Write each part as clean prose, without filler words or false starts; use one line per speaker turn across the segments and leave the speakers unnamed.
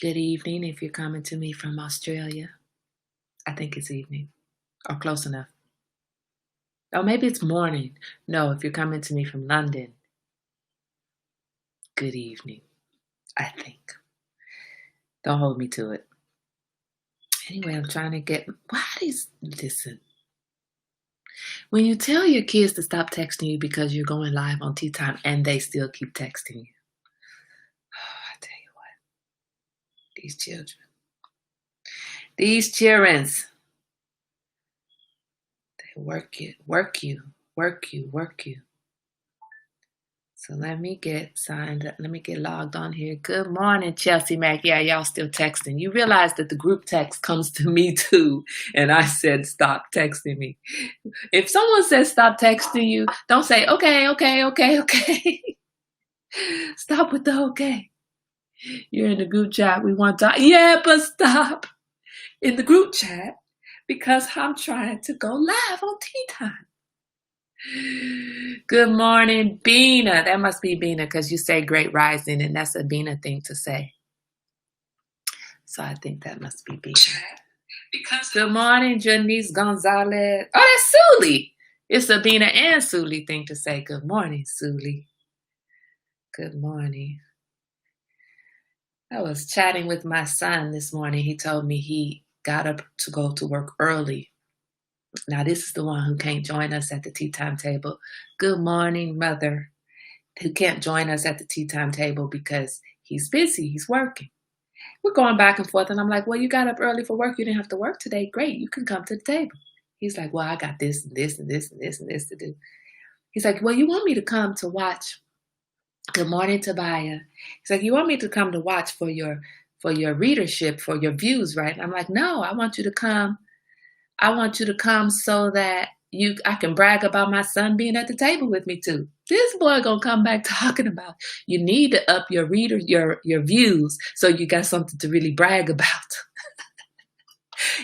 Good evening if you're coming to me from Australia. I think it's evening or close enough. Oh, maybe it's morning. No, if you're coming to me from London, good evening, I think. Don't hold me to it. Anyway, I'm trying to get. Listen, when you tell your kids to stop texting you because you're going live on tea time and they still keep texting you, I tell you what, these childrens, they work you. So let me get signed up. Let me get logged on here. Good morning, Chelsea Mack. Yeah, y'all still texting. You realize that the group text comes to me too. And I said, stop texting me. If someone says stop texting you, don't say, okay. Stop with the okay. You're in the group chat. We want to, yeah, but stop in the group chat because I'm trying to go live on tea time. Good morning, Bina. That must be Bina because you say great rising, and that's a Bina thing to say. So I think that must be Bina. Good morning, Janice Gonzalez. Oh, that's Suli. It's a Bina and Suli thing to say. Good morning, Suli. Good morning. I was chatting with my son this morning. He told me he got up to go to work early. Now, this is the one who can't join us at the tea time table. Good morning, mother, who can't join us at the tea time table because he's busy. He's working. We're going back and forth. And I'm like, well, you got up early for work. You didn't have to work today. Great. You can come to the table. He's like, well, I got this and this and this and this and this to do. He's like, well, you want me to come to watch. Good morning, Tobiah. He's like, you want me to come to watch for your readership, for your views, right? And I'm like, no, I want you to come. I want you to come so that I can brag about my son being at the table with me too. This boy gonna come back talking about you need to up your your views so you got something to really brag about.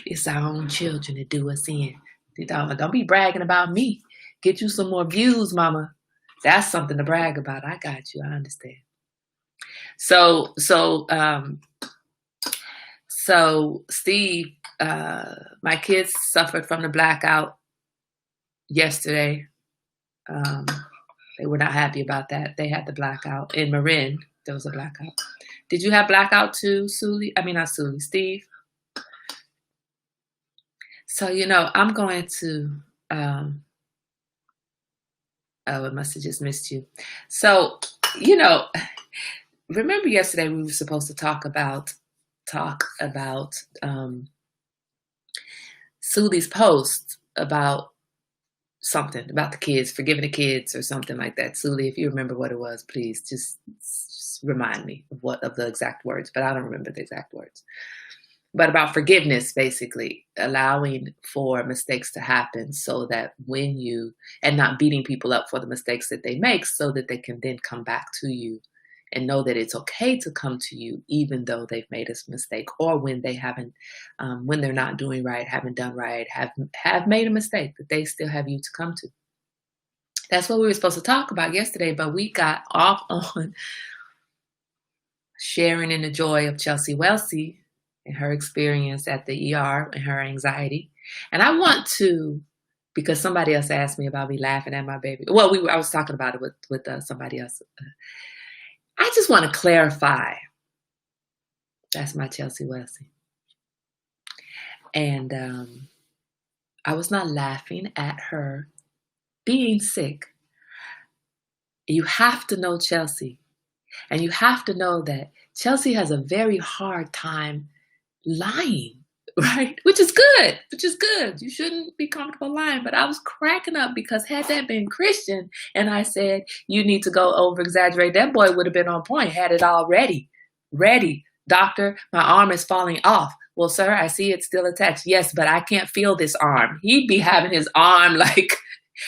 It's our own children that do us in. Don't be bragging about me. Get you some more views, mama. That's something to brag about. I got you. I understand. So Steve, my kids suffered from the blackout yesterday. They were not happy about that. They had the blackout. In Marin, there was a blackout. Did you have blackout too, Suli? I mean, not Suli, Steve? So, I'm going to, oh, it must have just missed you. So, remember yesterday we were supposed to talk about Suli's post about something about the kids, forgiving the kids or something like that. Suli, if you remember what it was, please just remind me of the exact words, but I don't remember the exact words. But about forgiveness, basically allowing for mistakes to happen so that and not beating people up for the mistakes that they make so that they can then come back to you and know that it's okay to come to you even though they've made a mistake or when they haven't, when they're not doing right, haven't done right, have made a mistake, that they still have you to come to. That's what we were supposed to talk about yesterday, but we got off on sharing in the joy of Chelsea Welsie and her experience at the ER and her anxiety. And I want to, because somebody else asked me about me laughing at my baby. Well, I was talking about it with somebody else. I just want to clarify. That's my Chelsea Welsie. And I was not laughing at her being sick. You have to know Chelsea. And you have to know that Chelsea has a very hard time lying, right? Which is good. You shouldn't be comfortable lying. But I was cracking up because had that been Christian and I said, you need to go over exaggerate, that boy would have been on point, had it all ready. Doctor, my arm is falling off. Well, sir, I see it's still attached. Yes, but I can't feel this arm. He'd be having his arm like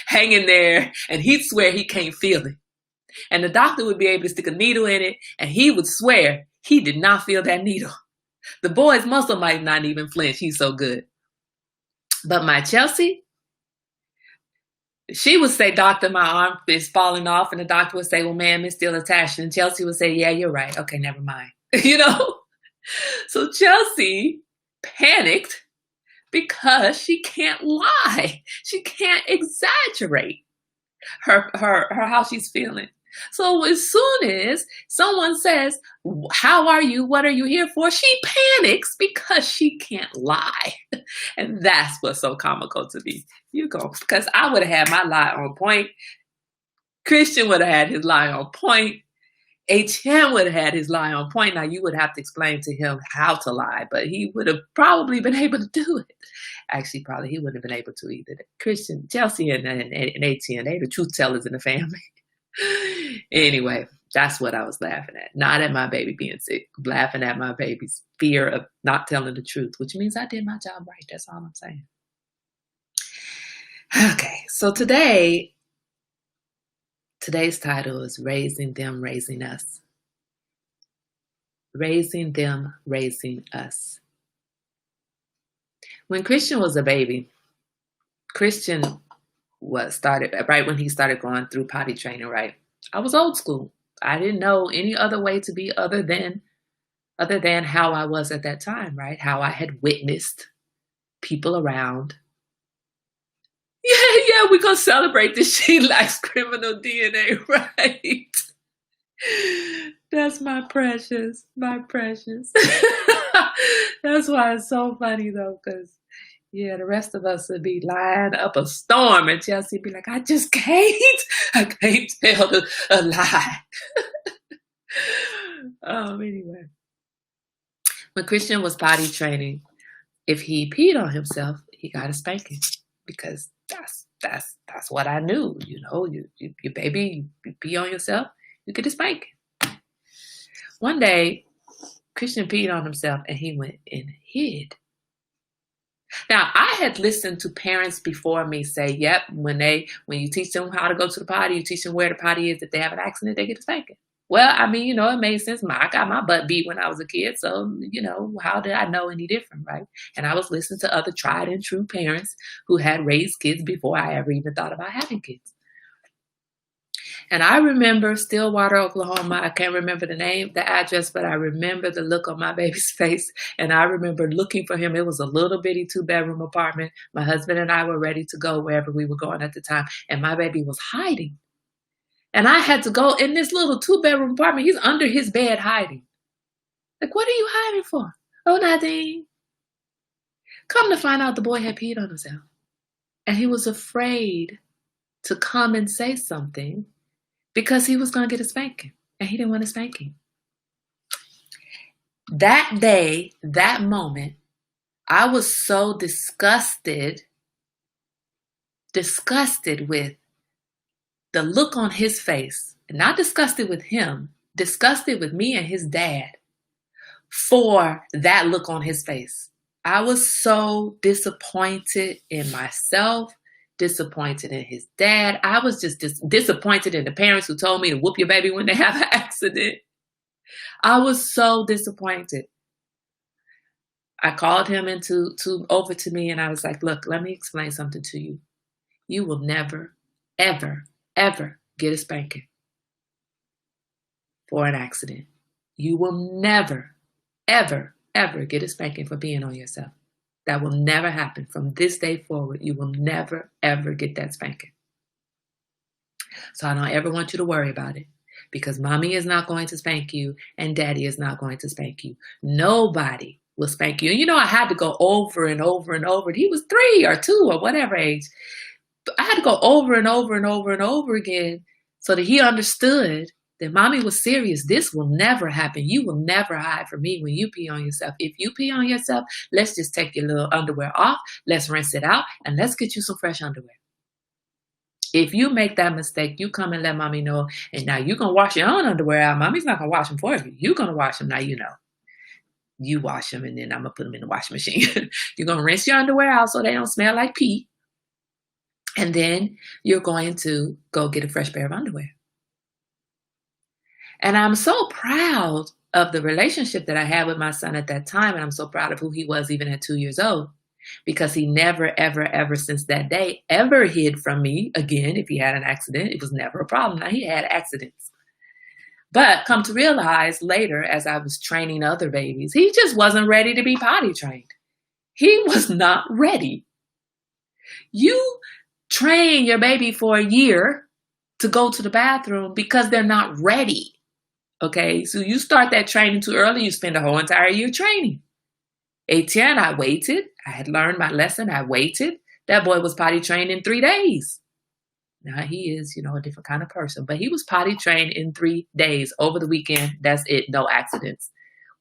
hanging there and he'd swear he can't feel it. And the doctor would be able to stick a needle in it and he would swear he did not feel that needle. The boy's muscle might not even flinch. He's so good. But my Chelsea, she would say, doctor, my arm is falling off. And the doctor would say, well, ma'am, it's still attached. And Chelsea would say, yeah, you're right. Okay, never mind. So Chelsea panicked because she can't lie. She can't exaggerate her how she's feeling. So as soon as someone says, "How are you? What are you here for?" she panics because she can't lie. And that's what's so comical to me. You go, because I would have had my lie on point. Christian would have had his lie on point. HM would have had his lie on point. Now you would have to explain to him how to lie, but he would have probably been able to do it. Actually, probably he wouldn't have been able to either. Christian, Chelsea, and ATN, they the truth tellers in the family. Anyway, that's what I was laughing at. Not at my baby being sick. Laughing at my baby's fear of not telling the truth, which means I did my job right. That's all I'm saying. Okay, so today's title is Raising Them, Raising Us. Raising them, raising us. When Christian was a baby, Christian started right when he started going through potty training, right? I was old school. I didn't know any other way to be other than how I was at that time, right? How I had witnessed people around. Yeah, we're gonna celebrate this. She likes criminal DNA, right? That's my precious. That's why it's so funny though, because the rest of us would be lying up a storm, and Chelsea would be like, I can't tell a lie. Anyway, when Christian was potty training, if he peed on himself, he got a spanking, because that's what I knew. You know, your baby, you pee on yourself, you get a spanking. One day, Christian peed on himself and he went and hid. Now, I had listened to parents before me say, yep, when you teach them how to go to the potty, you teach them where the potty is, if they have an accident, they get a spanking. Well, I mean, it made sense. I got my butt beat when I was a kid. So, how did I know any different, right? And I was listening to other tried and true parents who had raised kids before I ever even thought about having kids. And I remember Stillwater, Oklahoma. I can't remember the address, but I remember the look on my baby's face. And I remember looking for him. It was a little bitty 2-bedroom apartment. My husband and I were ready to go wherever we were going at the time. And my baby was hiding. And I had to go in this little 2-bedroom apartment. He's under his bed hiding. Like, what are you hiding for? Oh, nothing. Come to find out, the boy had peed on himself. And he was afraid to come and say something, because he was going to get a spanking, and he didn't want a spanking. That day, that moment, I was so disgusted with the look on his face, and not disgusted with him, disgusted with me and his dad for that look on his face. I was so disappointed in myself, disappointed in his dad. I was just disappointed in the parents who told me to whoop your baby when they have an accident. I was so disappointed. I called him over to me, and I was like, look, let me explain something to you. You will never, ever, ever get a spanking for an accident. You will never, ever, ever get a spanking for being on yourself. That will never happen. From this day forward, you will never, ever get that spanking. So I don't ever want you to worry about it, because mommy is not going to spank you and daddy is not going to spank you. Nobody will spank you. And I had to go over and over and over. He was 3 or 2 or whatever age. I had to go over and over and over and over again so that he understood that mommy was serious. This will never happen. You will never hide from me when you pee on yourself. If you pee on yourself, let's just take your little underwear off. Let's rinse it out, and let's get you some fresh underwear. If you make that mistake, you come and let mommy know. And now you're going to wash your own underwear out. Mommy's not going to wash them for you. You're going to wash them. Now you wash them, and then I'm going to put them in the washing machine. You're going to rinse your underwear out so they don't smell like pee. And then you're going to go get a fresh pair of underwear. And I'm so proud of the relationship that I had with my son at that time. And I'm so proud of who he was even at 2 years old, because he never, ever, ever since that day ever hid from me again. If he had an accident, it was never a problem. Now, he had accidents. But come to realize later, as I was training other babies, he just wasn't ready to be potty trained. He was not ready. You train your baby for a year to go to the bathroom because they're not ready. Okay, so you start that training too early, you spend a whole entire year training. Etienne, I waited. I had learned my lesson. I waited. That boy was potty trained in 3 days. Now he is, a different kind of person, but he was potty trained in 3 days over the weekend. That's it. No accidents.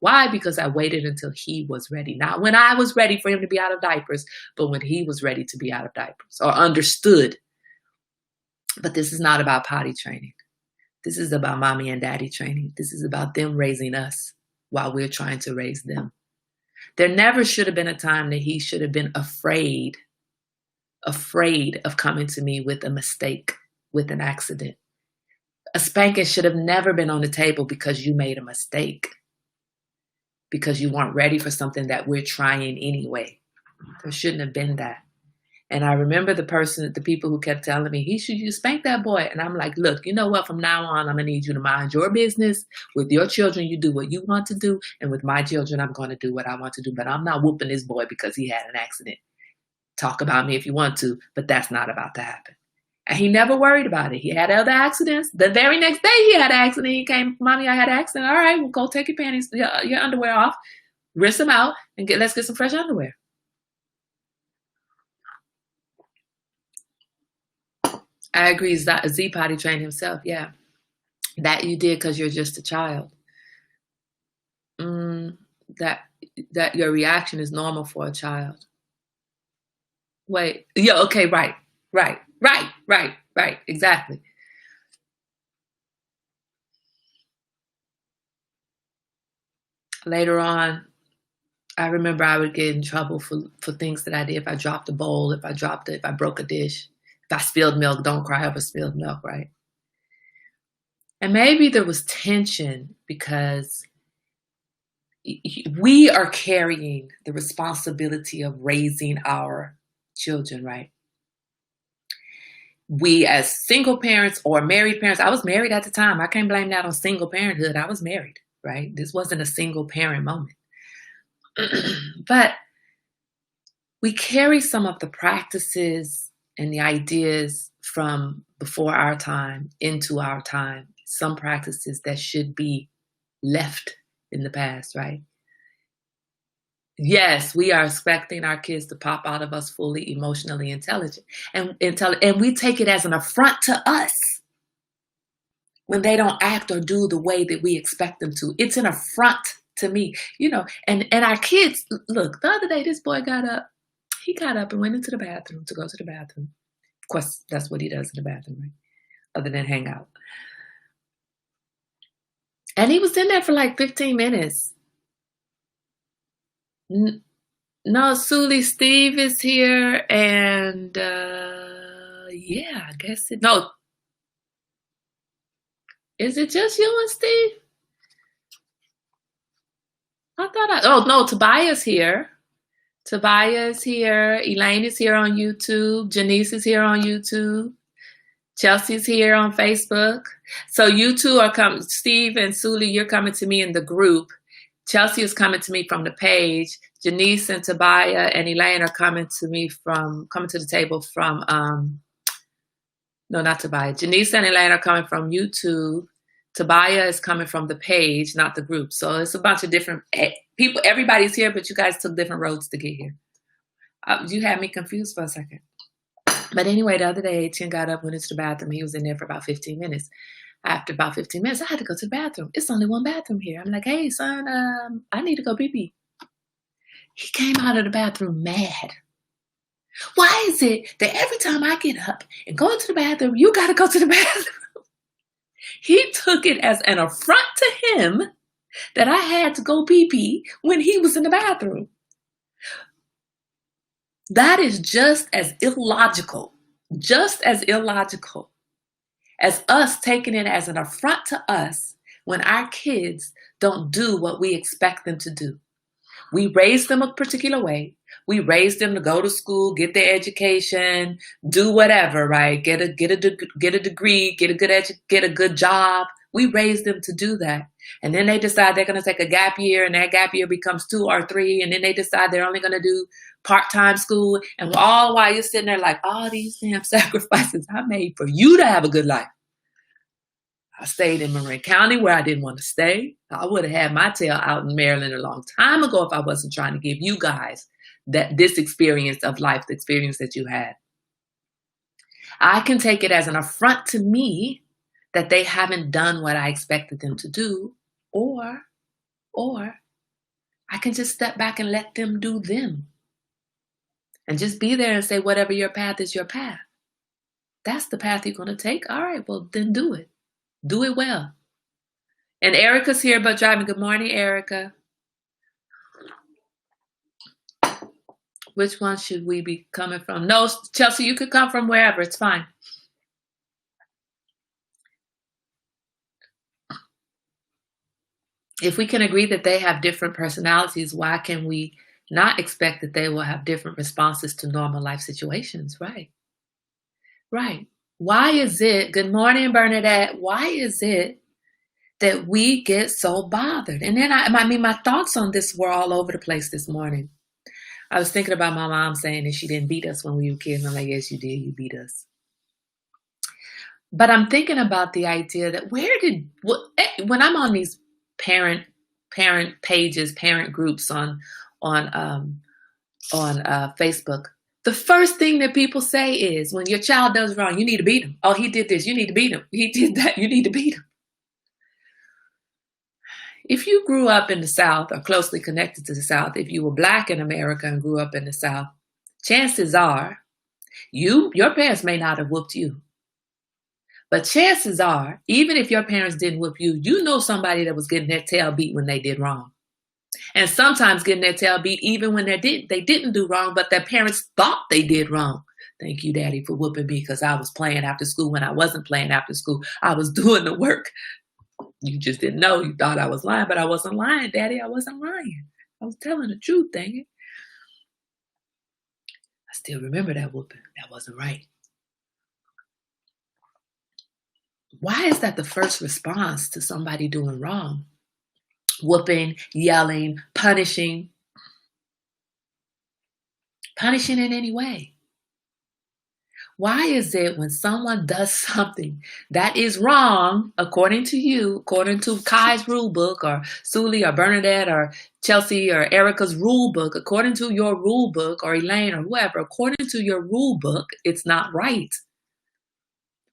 Why? Because I waited until he was ready. Not when I was ready for him to be out of diapers, but when he was ready to be out of diapers or understood. But this is not about potty training. This is about mommy and daddy training. This is about them raising us while we're trying to raise them. There never should have been a time that he should have been afraid of coming to me with a mistake, with an accident. A spanking should have never been on the table because you made a mistake, because you weren't ready for something that we're trying anyway. There shouldn't have been that. And I remember the people who kept telling me, you spank that boy. And I'm like, look, you know what? From now on, I'm going to need you to mind your business. With your children, you do what you want to do. And with my children, I'm going to do what I want to do. But I'm not whooping this boy because he had an accident. Talk about me if you want to, but that's not about to happen. And he never worried about it. He had other accidents. The very next day he had an accident. He came, Mommy, I had an accident. All right, well, go take your panties, your underwear off, rinse them out, and let's get some fresh underwear. I agree. Z potty trained himself. Yeah. That you did because you're just a child. That your reaction is normal for a child. Wait. Yeah. Okay. Right. Exactly. Later on, I remember I would get in trouble for things that I did. If I dropped a bowl, if I broke a dish, if I spilled milk, don't cry over spilled milk, right? And maybe there was tension because we are carrying the responsibility of raising our children, right? We as single parents or married parents, I was married at the time. I can't blame that on single parenthood. I was married, right? This wasn't a single parent moment. But we carry some of the practices and the ideas from before our time into our time. Some practices that should be left in the past, right? Yes, we are expecting our kids to pop out of us fully emotionally intelligent. And we take it as an affront to us when they don't act or do the way that we expect them to. It's an affront to me, and our kids, look, the other day, this boy got up and went into the bathroom to go to the bathroom. Of course, that's what he does in the bathroom, right? Other than hang out. And he was in there for like 15 minutes. No, Sully, Steve is here, and yeah, I guess no. Is it just you and Steve? No, Tobias here. Tobias here. Elaine is here on YouTube. Janice is here on YouTube. Chelsea's here on Facebook. So you two are coming. Steve and Sully, you're coming to me in the group. Chelsea is coming to me from the page. Janice and Tobias and Elaine are coming to the table from, no, not Tobias. Janice and Elaine are coming from YouTube. Tobias is coming from the page, not the group. So it's a bunch of different people. Everybody's here, but you guys took different roads to get here. You had me confused for a second. But anyway, the other day, Etienne got up, went into the bathroom. He was in there for about 15 minutes. After about 15 minutes, I had to go to the bathroom. It's only one bathroom here. I'm like, hey, son, I need to go pee-pee. He came out of the bathroom mad. Why is it that every time I get up and go into the bathroom, you got to go to the bathroom? He took it as an affront to him that I had to go pee-pee when he was in the bathroom. That is just as illogical as us taking it as an affront to us when our kids don't do what we expect them to do. We raise them a particular way. We raise them to go to school, get their education, do whatever, right? Get a degree, get a good job, We raise them to do that. And then they decide they're going to take a gap year, and that gap year becomes 2 or 3. And then they decide they're only going to do part-time school. And all while you're sitting there like, all these damn sacrifices I made for you to have a good life. I stayed in Marin County where I didn't want to stay. I would have had my tail out in Maryland a long time ago if I wasn't trying to give you guys this experience of life, the experience that you had. I can take it as an affront to me that they haven't done what I expected them to do, or I can just step back and let them do them. And just be there and say, whatever your path is your path. That's the path you're going to take. All right, well, then do it. Do it well. And Erica's here but driving. Good morning, Erica. Which one should we be coming from? No, Chelsea, you could come from wherever. It's fine. If we can agree that they have different personalities, why can we not expect that they will have different responses to normal life situations? Right. Right. Why is it, good morning, Bernadette, why is it that we get so bothered? And then, my thoughts on this were all over the place this morning. I was thinking about my mom saying that she didn't beat us when we were kids. I'm like, yes, you did. You beat us. But I'm thinking about the idea that when I'm on these parent pages, parent groups on Facebook, the first thing that people say is, when your child does wrong, you need to beat him. Oh, he did this. You need to beat him. He did that. You need to beat him. If you grew up in the South or closely connected to the South, if you were Black in America and grew up in the South, chances are your parents may not have whooped you. But chances are, even if your parents didn't whoop you, you know somebody that was getting their tail beat when they did wrong. And sometimes getting their tail beat even when they didn't do wrong, but their parents thought they did wrong. Thank you, Daddy, for whooping me because I was playing after school when I wasn't playing after school. I was doing the work. You just didn't know. You thought I was lying, but I wasn't lying, Daddy. I wasn't lying. I was telling the truth, dang it. I still remember that whooping. That wasn't right. Why is that the first response to somebody doing wrong? Whooping, yelling, punishing in any way. Why is it when someone does something that is wrong, according to you, according to Kai's rule book, or Suli or Bernadette or Chelsea or Erica's rule book, according to your rule book, or Elaine or whoever, according to your rule book, it's not right.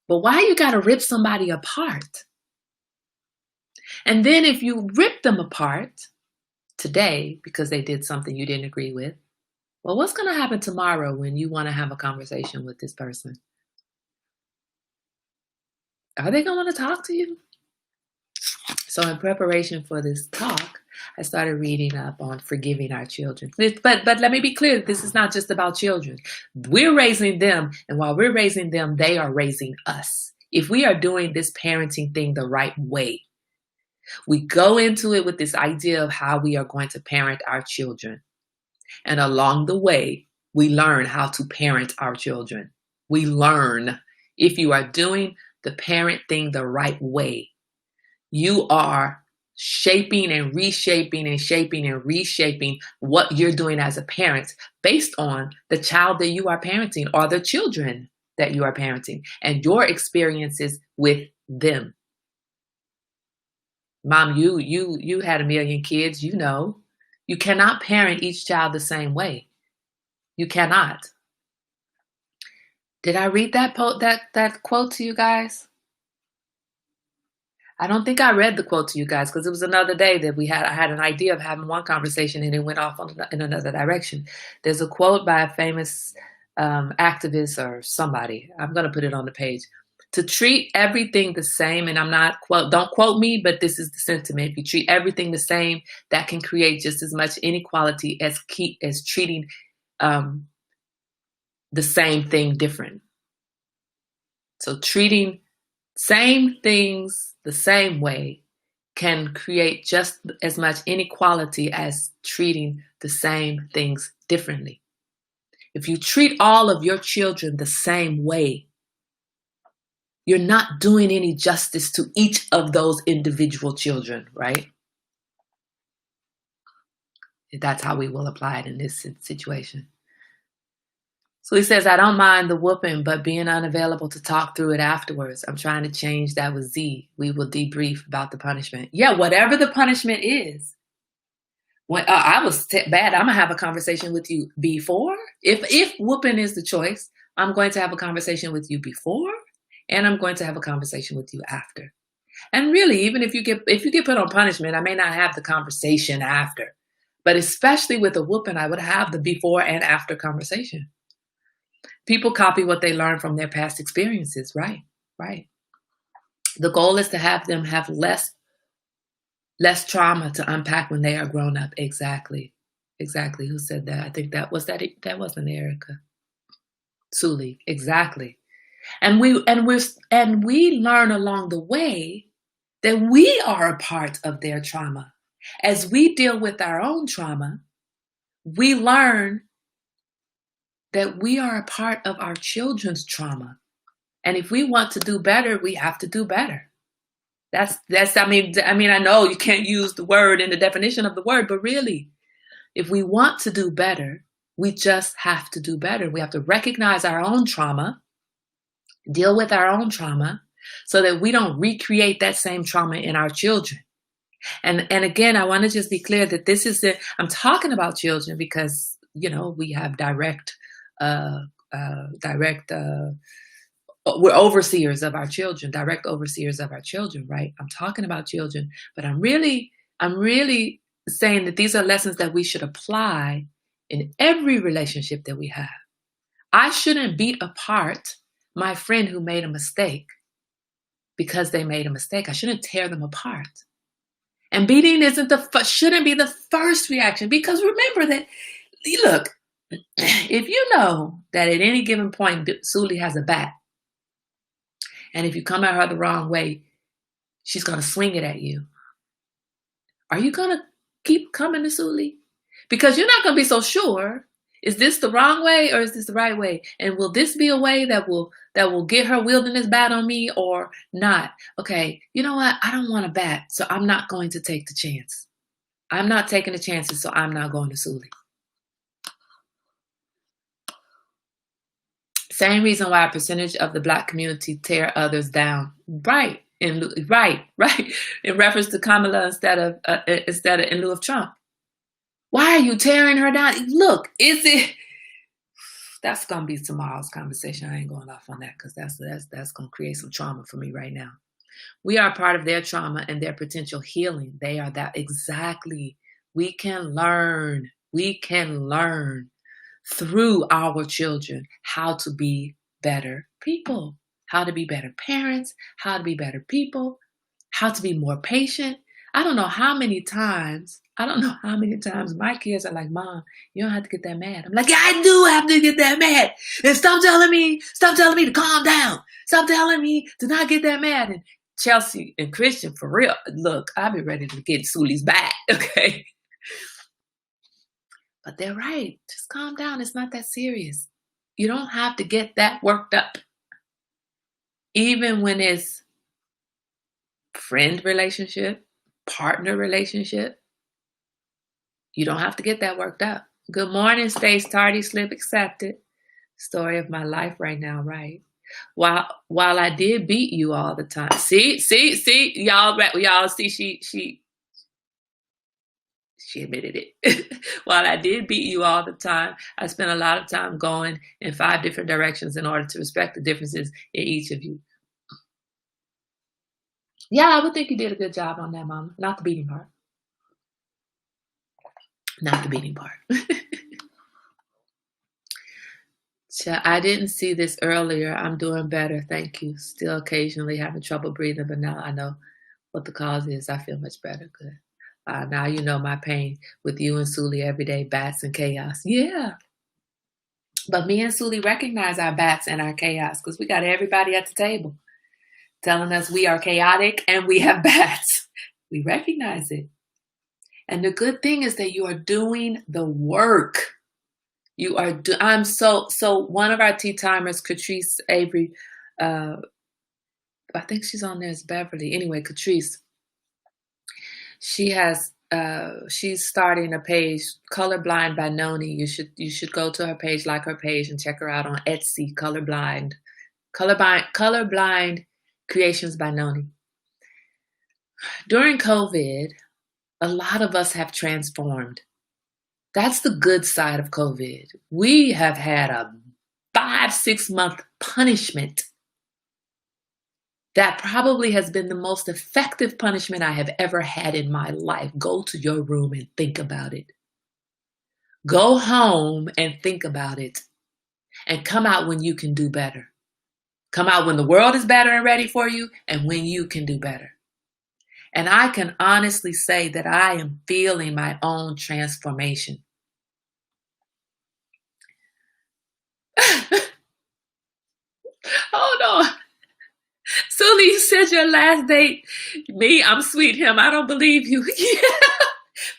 But why you got to rip somebody apart? And then if you rip them apart today because they did something you didn't agree with, well, what's going to happen tomorrow when you want to have a conversation with this person? Are they going to want to talk to you? So in preparation for this talk, I started reading up on forgiving our children. But let me be clear, this is not just about children. We're raising them, and while we're raising them, they are raising us. If we are doing this parenting thing the right way, we go into it with this idea of how we are going to parent our children. And along the way, we learn how to parent our children. We learn. If you are doing the parent thing the right way, you are shaping and reshaping and shaping and reshaping what you're doing as a parent based on the child that you are parenting or the children that you are parenting and your experiences with them. Mom, you had a million kids, you know. You cannot parent each child the same way. You cannot. Did I read that quote to you guys? I don't think I read the quote to you guys because it was another day that I had an idea of having one conversation and it went off in another direction. There's a quote by a famous activist or somebody. I'm going to put it on the page. To treat everything the same, and don't quote me, but this is the sentiment. If you treat everything the same, that can create just as much inequality as treating the same thing different. So treating same things the same way can create just as much inequality as treating the same things differently. If you treat all of your children the same way, you're not doing any justice to each of those individual children, right? That's how we will apply it in this situation. So he says, I don't mind the whooping, but being unavailable to talk through it afterwards. I'm trying to change that with Z. We will debrief about the punishment. Yeah, whatever the punishment is. When I was bad, I'm gonna have a conversation with you before. If whooping is the choice, I'm going to have a conversation with you before, and I'm going to have a conversation with you after. And really, even if you get put on punishment, I may not have the conversation after. But especially with a whooping, I would have the before and after conversation. People copy what they learn from their past experiences, right? Right. The goal is to have them have less trauma to unpack when they are grown up. Exactly. Who said that? I think that wasn't Erica. Suli. Exactly. And we learn along the way that we are a part of their trauma. As we deal with our own trauma, we learn that we are a part of our children's trauma. And if we want to do better, we have to do better. I mean, I know you can't use the word in the definition of the word, but really, if we want to do better, we just have to do better. We have to recognize our own trauma, deal with our own trauma, so that we don't recreate that same trauma in our children. And again, I want to just be clear that I'm talking about children because, we have we're overseers of our children, direct overseers of our children, right? I'm talking about children, but I'm really saying that these are lessons that we should apply in every relationship that we have. I shouldn't beat apart my friend who made a mistake because they made a mistake. I shouldn't tear them apart. And beating shouldn't be the first reaction, because remember that, look, if you know that at any given point Suli has a bat, and if you come at her the wrong way, she's going to swing it at you, are you going to keep coming to Suli? Because you're not going to be so sure, is this the wrong way or is this the right way? And will this be a way that will get her wielding this bat on me or not? Okay, you know what? I don't want a bat, so I'm not going to take the chance. I'm not taking the chances, so I'm not going to Suli. Same reason why a percentage of the Black community tear others down. Right. In reference to Kamala instead of in lieu of Trump. Why are you tearing her down? Look, that's going to be tomorrow's conversation. I ain't going off on that because that's going to create some trauma for me right now. We are part of their trauma and their potential healing. They are that exactly. We can learn through our children how to be better people, how to be better parents, how to be better people, how to be more patient. I don't know how many times my kids are like, Mom, you don't have to get that mad. I'm like, yeah, I do have to get that mad. And stop telling me to calm down. Stop telling me to not get that mad. And Chelsea and Christian, for real, look, I'll be ready to get Suli's back, okay? But they're right. Just calm down. It's not that serious. You don't have to get that worked up. Even when it's friend relationship, partner relationship, you don't have to get that worked up. Good morning, Stace. Tardy slip accepted. Story of my life right now, right? While I did beat you all the time. See, y'all see she admitted it. While I did beat you all the time, I spent a lot of time going in 5 different directions in order to respect the differences in each of you. Yeah, I would think you did a good job on that, Mama. Not the beating part. Not the beating part. I didn't see this earlier. I'm doing better. Thank you. Still occasionally having trouble breathing, but now I know what the cause is. I feel much better. Good. Now you know my pain with you and Suli every day, bats and chaos. Yeah. But me and Suli recognize our bats and our chaos because we got everybody at the table telling us we are chaotic and we have bats. We recognize it. And the good thing is that you are doing the work. I'm so one of our tea timers, Catrice Avery, I think she's on there as Beverly. Anyway, Catrice. She's starting a page, Colorblind by Noni. You should go to her page, like her page, and check her out on Etsy, Colorblind Creations by Noni. During COVID, a lot of us have transformed. That's the good side of COVID. We have had a 5-6 month punishment that probably has been the most effective punishment I have ever had in my life. Go to your room and think about it. Go home and think about it. And come out when you can do better. Come out when the world is better and ready for you, and when you can do better. And I can honestly say that I am feeling my own transformation. Hold on. Sully, you said your last date. Me, I'm sweet him. I don't believe you. Yeah.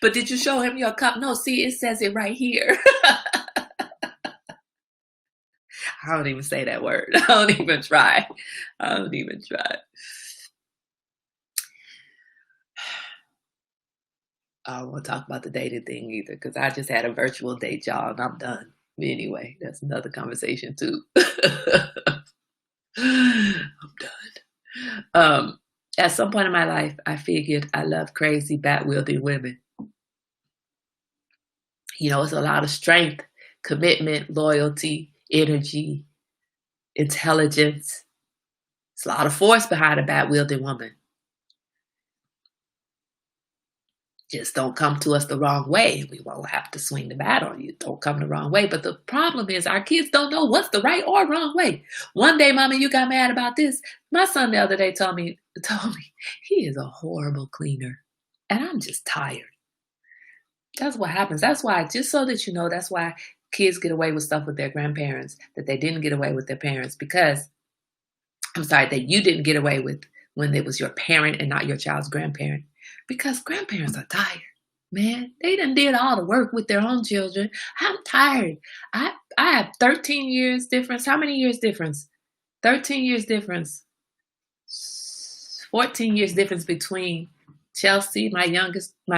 But did you show him your cup? No, see, it says it right here. I don't even say that word. I don't even try. I won't talk about the dating thing either, because I just had a virtual date, y'all, and I'm done. Anyway, that's another conversation too. I'm done. At some point in my life, I figured I love crazy, bat-wielding women. You know, it's a lot of strength, commitment, loyalty, energy, intelligence. It's a lot of force behind a bat-wielding woman. Just don't come to us the wrong way. We won't have to swing the bat on you. Don't come the wrong way. But the problem is our kids don't know what's the right or wrong way. One day, Mama, you got mad about this. My son the other day told me he is a horrible cleaner. And I'm just tired. That's what happens. That's why, just so that you know, that's why kids get away with stuff with their grandparents that they didn't get away with their parents. Because, that you didn't get away with when it was your parent and not your child's grandparent. Because grandparents are tired, man. They done did all the work with their own children. I'm tired. I have 13 years difference. How many years difference? 13 years difference. 14 years difference between Chelsea, my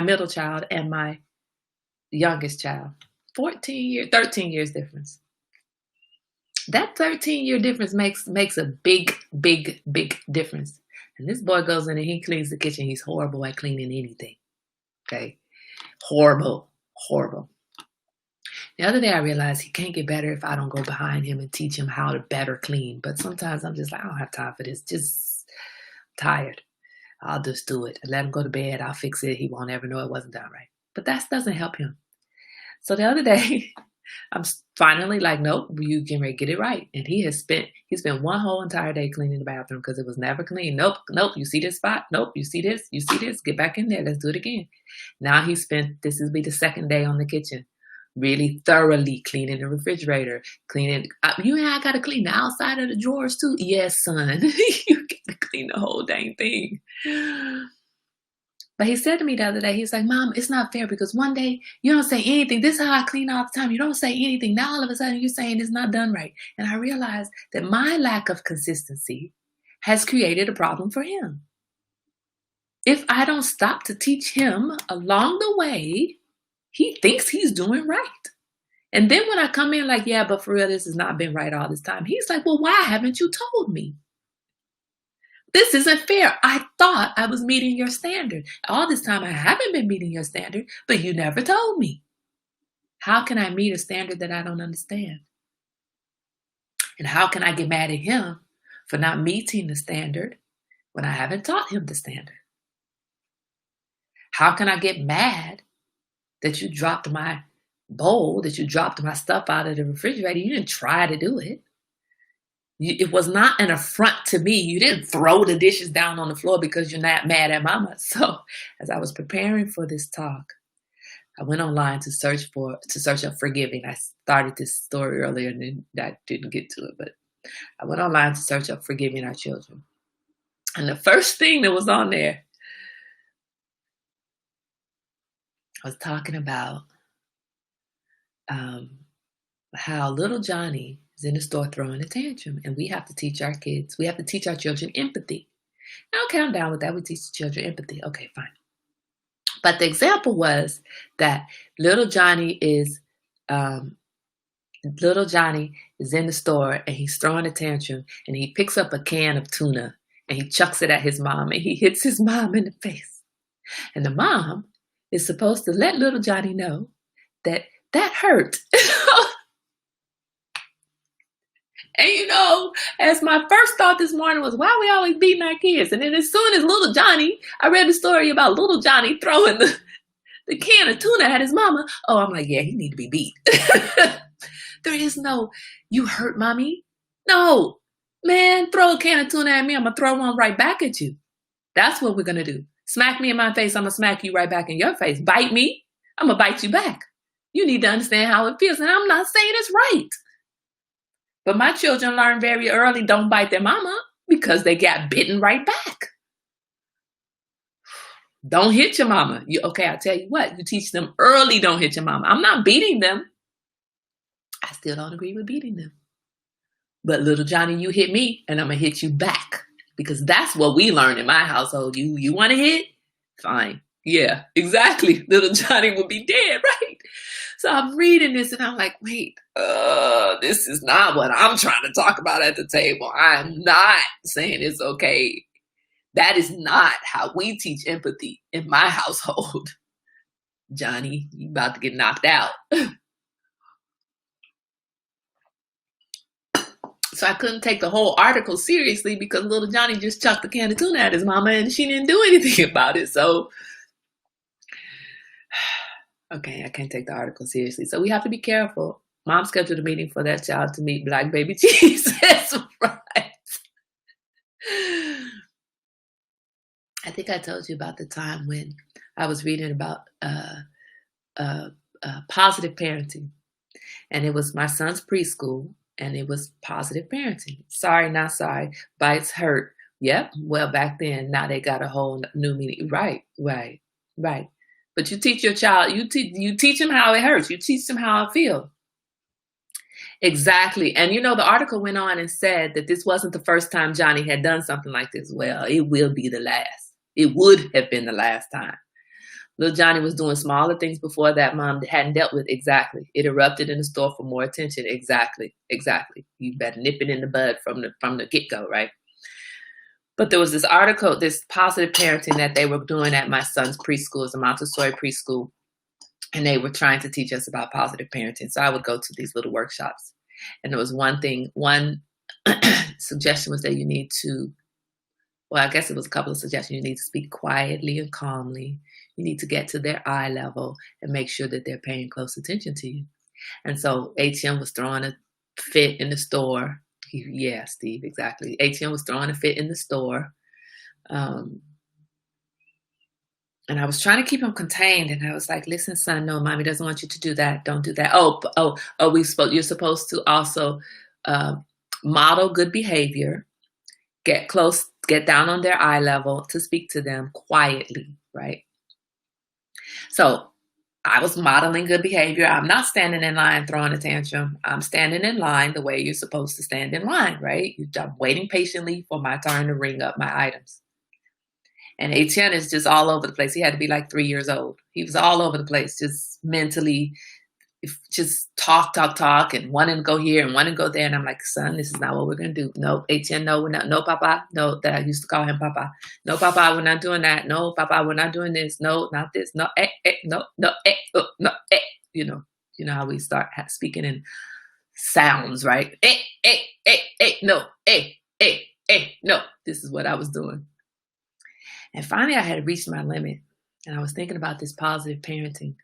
middle child, and my youngest child. 13 years difference. That 13-year difference makes a big, big, big difference. And this boy goes in and he cleans the kitchen. He's horrible at cleaning anything. Okay? Horrible. The other day I realized he can't get better if I don't go behind him and teach him how to better clean. But sometimes I'm just like, I don't have time for this. Just tired. I'll just do it. Let him go to bed. I'll fix it. He won't ever know it wasn't done right. But that doesn't help him. So the other day, I'm finally like, nope, you can get it right. And he spent one whole entire day cleaning the bathroom because it was never clean. Nope, you see this spot? Nope, you see this? Get back in there. Let's do it again. Now this will be the second day on the kitchen, really thoroughly cleaning the refrigerator, cleaning. You and I got to clean the outside of the drawers too. Yes, son, you got to clean the whole dang thing. But he said to me the other day, he's like, Mom, it's not fair because one day you don't say anything. This is how I clean all the time. You don't say anything. Now all of a sudden you're saying it's not done right. And I realized that my lack of consistency has created a problem for him. If I don't stop to teach him along the way, he thinks he's doing right. And then when I come in like, yeah, but for real, this has not been right all this time. He's like, well, why haven't you told me? This isn't fair. I thought I was meeting your standard. All this time I haven't been meeting your standard, but you never told me. How can I meet a standard that I don't understand? And how can I get mad at him for not meeting the standard when I haven't taught him the standard? How can I get mad that you dropped my bowl, that you dropped my stuff out of the refrigerator? You didn't try to do it. It was not an affront to me. You didn't throw the dishes down on the floor because you're not mad at Mama. So as I was preparing for this talk, I went online to search up forgiving. I started this story earlier and then I didn't get to it, but I went online to search up forgiving our children. And the first thing that was on there was talking about how little Johnny is in the store throwing a tantrum, and we have to teach our kids, we have to teach our children empathy. Okay, I'm down with that. We teach the children empathy. Okay, fine. But the example was that little Johnny is in the store and he's throwing a tantrum and he picks up a can of tuna and he chucks it at his mom and he hits his mom in the face. And the mom is supposed to let little Johnny know that hurt. And as my first thought this morning was, why are we always beating our kids? And then as soon as little Johnny, I read the story about little Johnny throwing the can of tuna at his mama. Oh, I'm like, yeah, he need to be beat. There is no, you hurt mommy. No, man, throw a can of tuna at me. I'm going to throw one right back at you. That's what we're going to do. Smack me in my face. I'm going to smack you right back in your face. Bite me. I'm going to bite you back. You need to understand how it feels. And I'm not saying it's right. But my children learn very early, don't bite their mama because they got bitten right back. Don't hit your mama. Okay, I'll tell you what. You teach them early, don't hit your mama. I'm not beating them. I still don't agree with beating them. But little Johnny, you hit me and I'm going to hit you back. Because that's what we learned in my household. You want to hit? Fine. Yeah, exactly. Little Johnny will be dead, right? So I'm reading this and I'm like, wait, this is not what I'm trying to talk about at the table. I'm not saying it's okay. That is not how we teach empathy in my household. Johnny, you about to get knocked out. So I couldn't take the whole article seriously because little Johnny just chucked the can of tuna at his mama and she didn't do anything about it. So, okay, I can't take the article seriously. So we have to be careful. Mom scheduled a meeting for that child to meet Black baby Jesus. Right. I think I told you about the time when I was reading about positive parenting. And it was my son's preschool. And it was positive parenting. Sorry, not sorry. Bites hurt. Yep. Well, back then, now they got a whole new meaning. Right. But you teach your child, you teach them how it hurts. You teach them how it feels. Exactly. And the article went on and said that this wasn't the first time Johnny had done something like this. Well, it will be the last. It would have been the last time. Little Johnny was doing smaller things before that mom hadn't dealt with. Exactly. It erupted in the store for more attention. Exactly. You better nip it in the bud from the get-go, right? But there was this article, this positive parenting that they were doing at my son's preschool, it's a Montessori preschool, and they were trying to teach us about positive parenting. So I would go to these little workshops. And there was one suggestion was that you need to, well, I guess it was a couple of suggestions. You need to speak quietly and calmly. You need to get to their eye level and make sure that they're paying close attention to you. And so HM was throwing a fit in the store. Yeah, Steve, exactly. HM was throwing a fit in the store. And I was trying to keep him contained. And I was like, listen, son, no, mommy doesn't want you to do that. Don't do that. You're supposed to also model good behavior, get close, get down on their eye level to speak to them quietly, right? So I was modeling good behavior. I'm not standing in line throwing a tantrum. I'm standing in line the way you're supposed to stand in line, right? I'm waiting patiently for my turn to ring up my items. And Etienne is just all over the place. He had to be like 3 years old. He was all over the place, just mentally, just talk, and wanting to go here and wanting to go there. And I'm like, son, this is not what we're going to do. No, Etienne, no, we're not. No, Papa. No, that I used to call him Papa. No, Papa, we're not doing that. No, Papa, we're not doing this. No, not this. No, no, no, no, You know how we start speaking in sounds, right? No, no. This is what I was doing. And finally, I had reached my limit. And I was thinking about this positive parenting.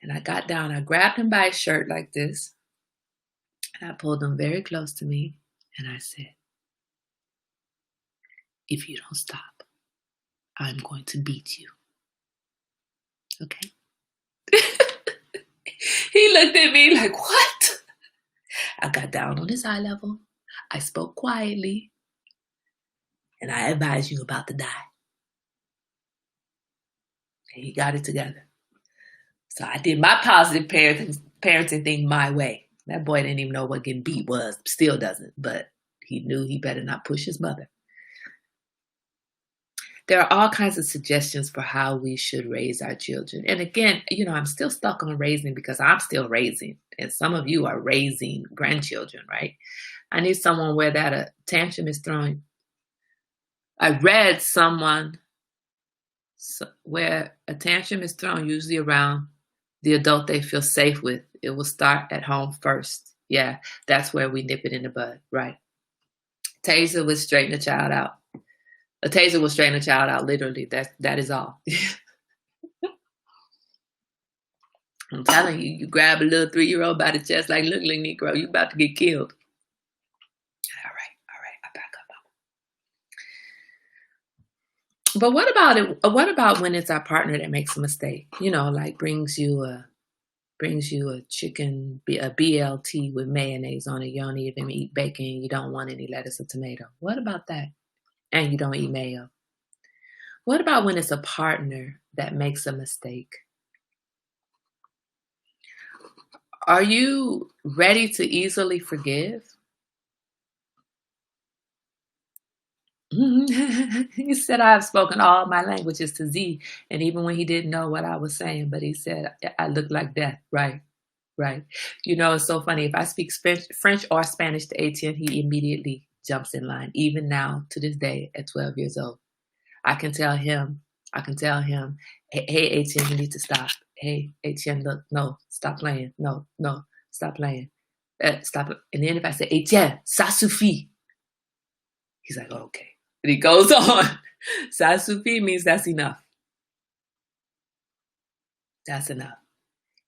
And I got down, I grabbed him by his shirt like this. And I pulled him very close to me. And I said, if you don't stop, I'm going to beat you. Okay? He looked at me like, what? I got down on his eye level. I spoke quietly. And I advised you about to die. And he got it together. So I did my positive parenting thing my way. That boy didn't even know what getting beat was. Still doesn't, but he knew he better not push his mother. There are all kinds of suggestions for how we should raise our children. And again, I'm still stuck on raising because I'm still raising. And some of you are raising grandchildren, right? I need someone where that a tantrum is thrown. I read someone where a tantrum is thrown usually around the adult they feel safe with. It will start at home first. Yeah, that's where we nip it in the bud, right? Taser would straighten a child out. A taser will straighten a child out, literally. That is all. I'm telling you, you grab a little 3-year-old by the chest like, look, little Negro, you about to get killed. All right, I back up. But what about it? What about when it's our partner that makes a mistake? Like brings you a chicken, a BLT with mayonnaise on it. You don't even eat bacon. You don't want any lettuce or tomato. What about that? And you don't eat mayo. What about when it's a partner that makes a mistake? Are you ready to easily forgive? He said, I have spoken all my languages to Z. And even when he didn't know what I was saying, but he said, I look like death. Right. It's so funny. If I speak French or Spanish to Etienne, he immediately jumps in line. Even now, to this day, at 12 years old, I can tell him, hey, Etienne, you need to stop. Hey, Etienne, look, no, stop playing. No, stop playing. Stop it. And then if I say, Etienne, ça suffit. He's like, oh, okay. And he goes on. Ça suffit means that's enough. That's enough.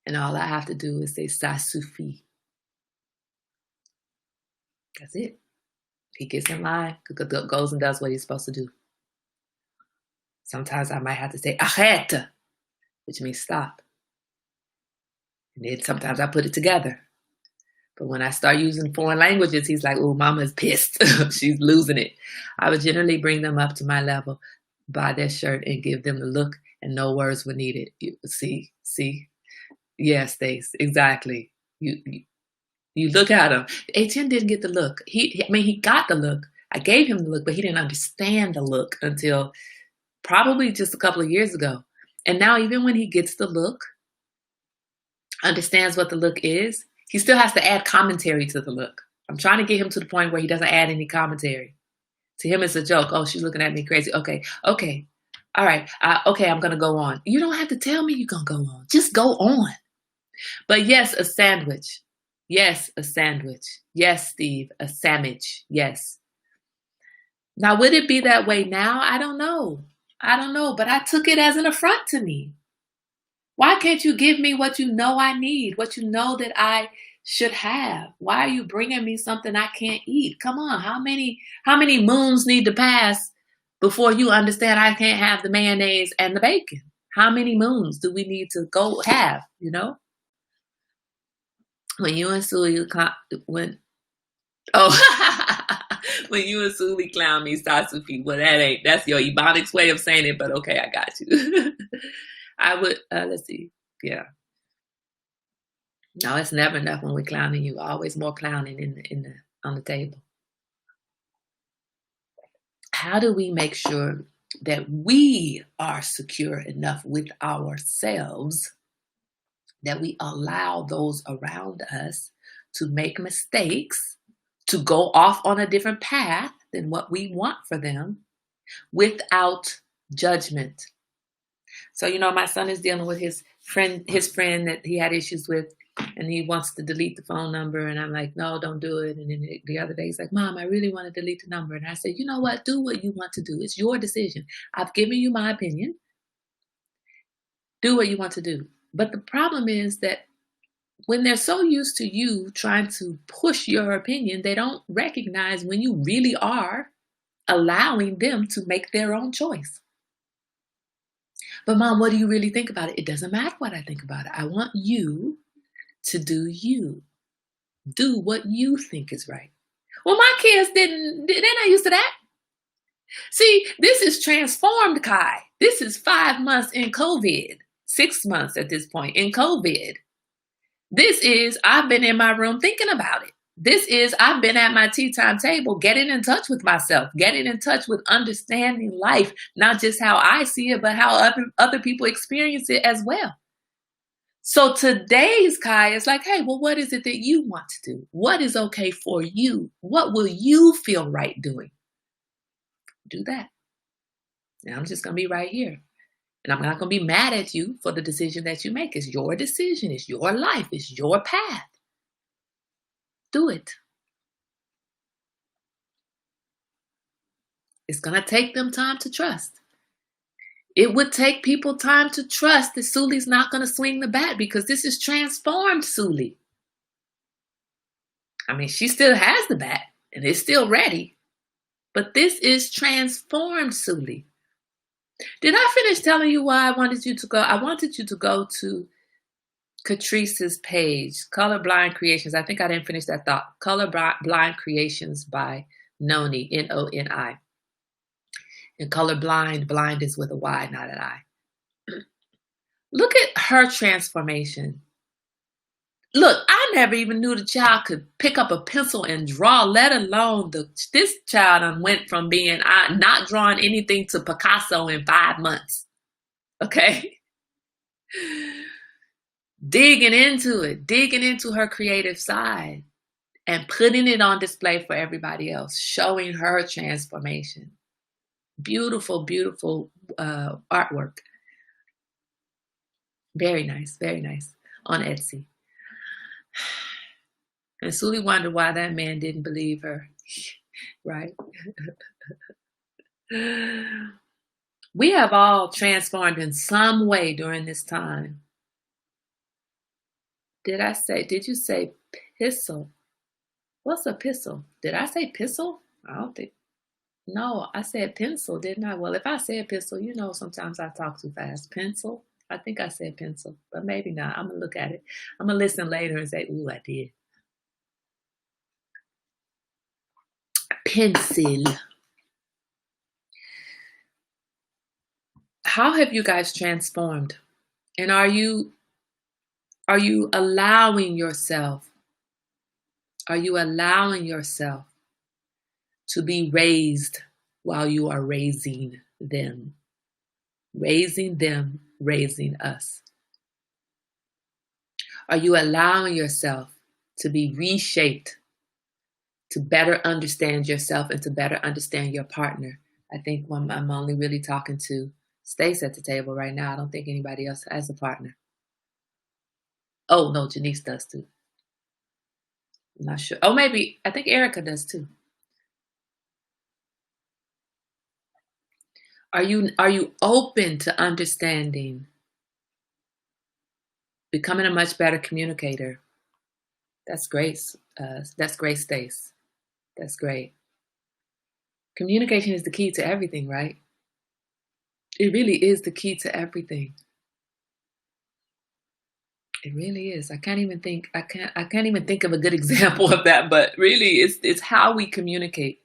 And all I have to do is say, ça suffit. That's it. He gets in line, goes and does what he's supposed to do. Sometimes I might have to say, arrête, which means stop. And then sometimes I put it together. But when I start using foreign languages, he's like, oh, mama's pissed. She's losing it. I would generally bring them up to my level, buy their shirt, and give them the look, and no words were needed. See? Yes, Stace, exactly. You look at him. Etienne didn't get the look. He got the look. I gave him the look, but he didn't understand the look until probably just a couple of years ago. And now even when he gets the look, understands what the look is, he still has to add commentary to the look. I'm trying to get him to the point where he doesn't add any commentary. To him, it's a joke. Oh, she's looking at me crazy. Okay. All right. Okay, I'm going to go on. You don't have to tell me you're going to go on. Just go on. But yes, a sandwich. Yes, a sandwich. Yes, Steve, a sandwich. Yes. Now, would it be that way now? I don't know. But I took it as an affront to me. Why can't you give me what you know I need, what you know that I should have? Why are you bringing me something I can't eat? Come on, how many moons need to pass before you understand I can't have the mayonnaise and the bacon? How many moons do we need to go have, When you and Sully when you and Sully clown me, Sasuke, well, that's your Ebonics way of saying it, but okay, I got you. I would, let's see. Yeah. No, it's never enough when we're clowning you. Always more clowning on the table. How do we make sure that we are secure enough with ourselves that we allow those around us to make mistakes, to go off on a different path than what we want for them without judgment? So, my son is dealing with his friend that he had issues with, and he wants to delete the phone number. And I'm like, no, don't do it. And then the other day he's like, Mom, I really want to delete the number. And I said, you know what? Do what you want to do. It's your decision. I've given you my opinion. Do what you want to do. But the problem is that when they're so used to you trying to push your opinion, they don't recognize when you really are allowing them to make their own choice. But Mom, what do you really think about it? It doesn't matter what I think about it. I want you to do you. Do what you think is right. Well, my kids they're not used to that. See, this is transformed Kai. This is 5 months in COVID, 6 months at this point in COVID. This is, I've been in my room thinking about it. This is, I've been at my tea time table, getting in touch with myself, getting in touch with understanding life, not just how I see it, but how other people experience it as well. So today's Kai is like, hey, well, what is it that you want to do? What is okay for you? What will you feel right doing? Do that. And I'm just going to be right here. And I'm not going to be mad at you for the decision that you make. It's your decision. It's your life. It's your path. Do it. It's going to take them time to trust. It would take people time to trust that Suli's not going to swing the bat, because this is transformed Suli. I mean, she still has the bat and it's still ready, but this is transformed Suli. Did I finish telling you why I wanted you to go? I wanted you to go to Catrice's page, Colorblind Creations. I think I didn't finish that thought. Colorblind Creations by Noni, Noni. And colorblind, blind is with a Y, not an I. Look at her transformation. Look, I never even knew the child could pick up a pencil and draw, let alone this child went from being not drawing anything to Picasso in 5 months. Okay? Digging into her creative side and putting it on display for everybody else, showing her transformation. Beautiful, beautiful artwork. Very nice, on Etsy. And Suli wondered why that man didn't believe her, right? We have all transformed in some way during this time. Did you say pistol? What's a pistol? Did I say pistol? I don't think. No, I said pencil, didn't I? Well, if I said pistol, sometimes I talk too fast. Pencil? I think I said pencil, but maybe not. I'm going to look at it. I'm going to listen later and say, ooh, I did. Pencil. How have you guys transformed? And are you allowing yourself? Are you allowing yourself to be raised while you are raising them? Raising them, raising us. Are you allowing yourself to be reshaped to better understand yourself and to better understand your partner? I think I'm only really talking to Stace at the table right now. I don't think anybody else has a partner. Oh, no, Janice does too. I'm not sure. Oh, maybe, I think Erica does too. Are you open to understanding, becoming a much better communicator? That's great. That's great, Stace. That's great. Communication is the key to everything, right? It really is the key to everything. It really is. I can't even think of a good example of that, but really it's how we communicate.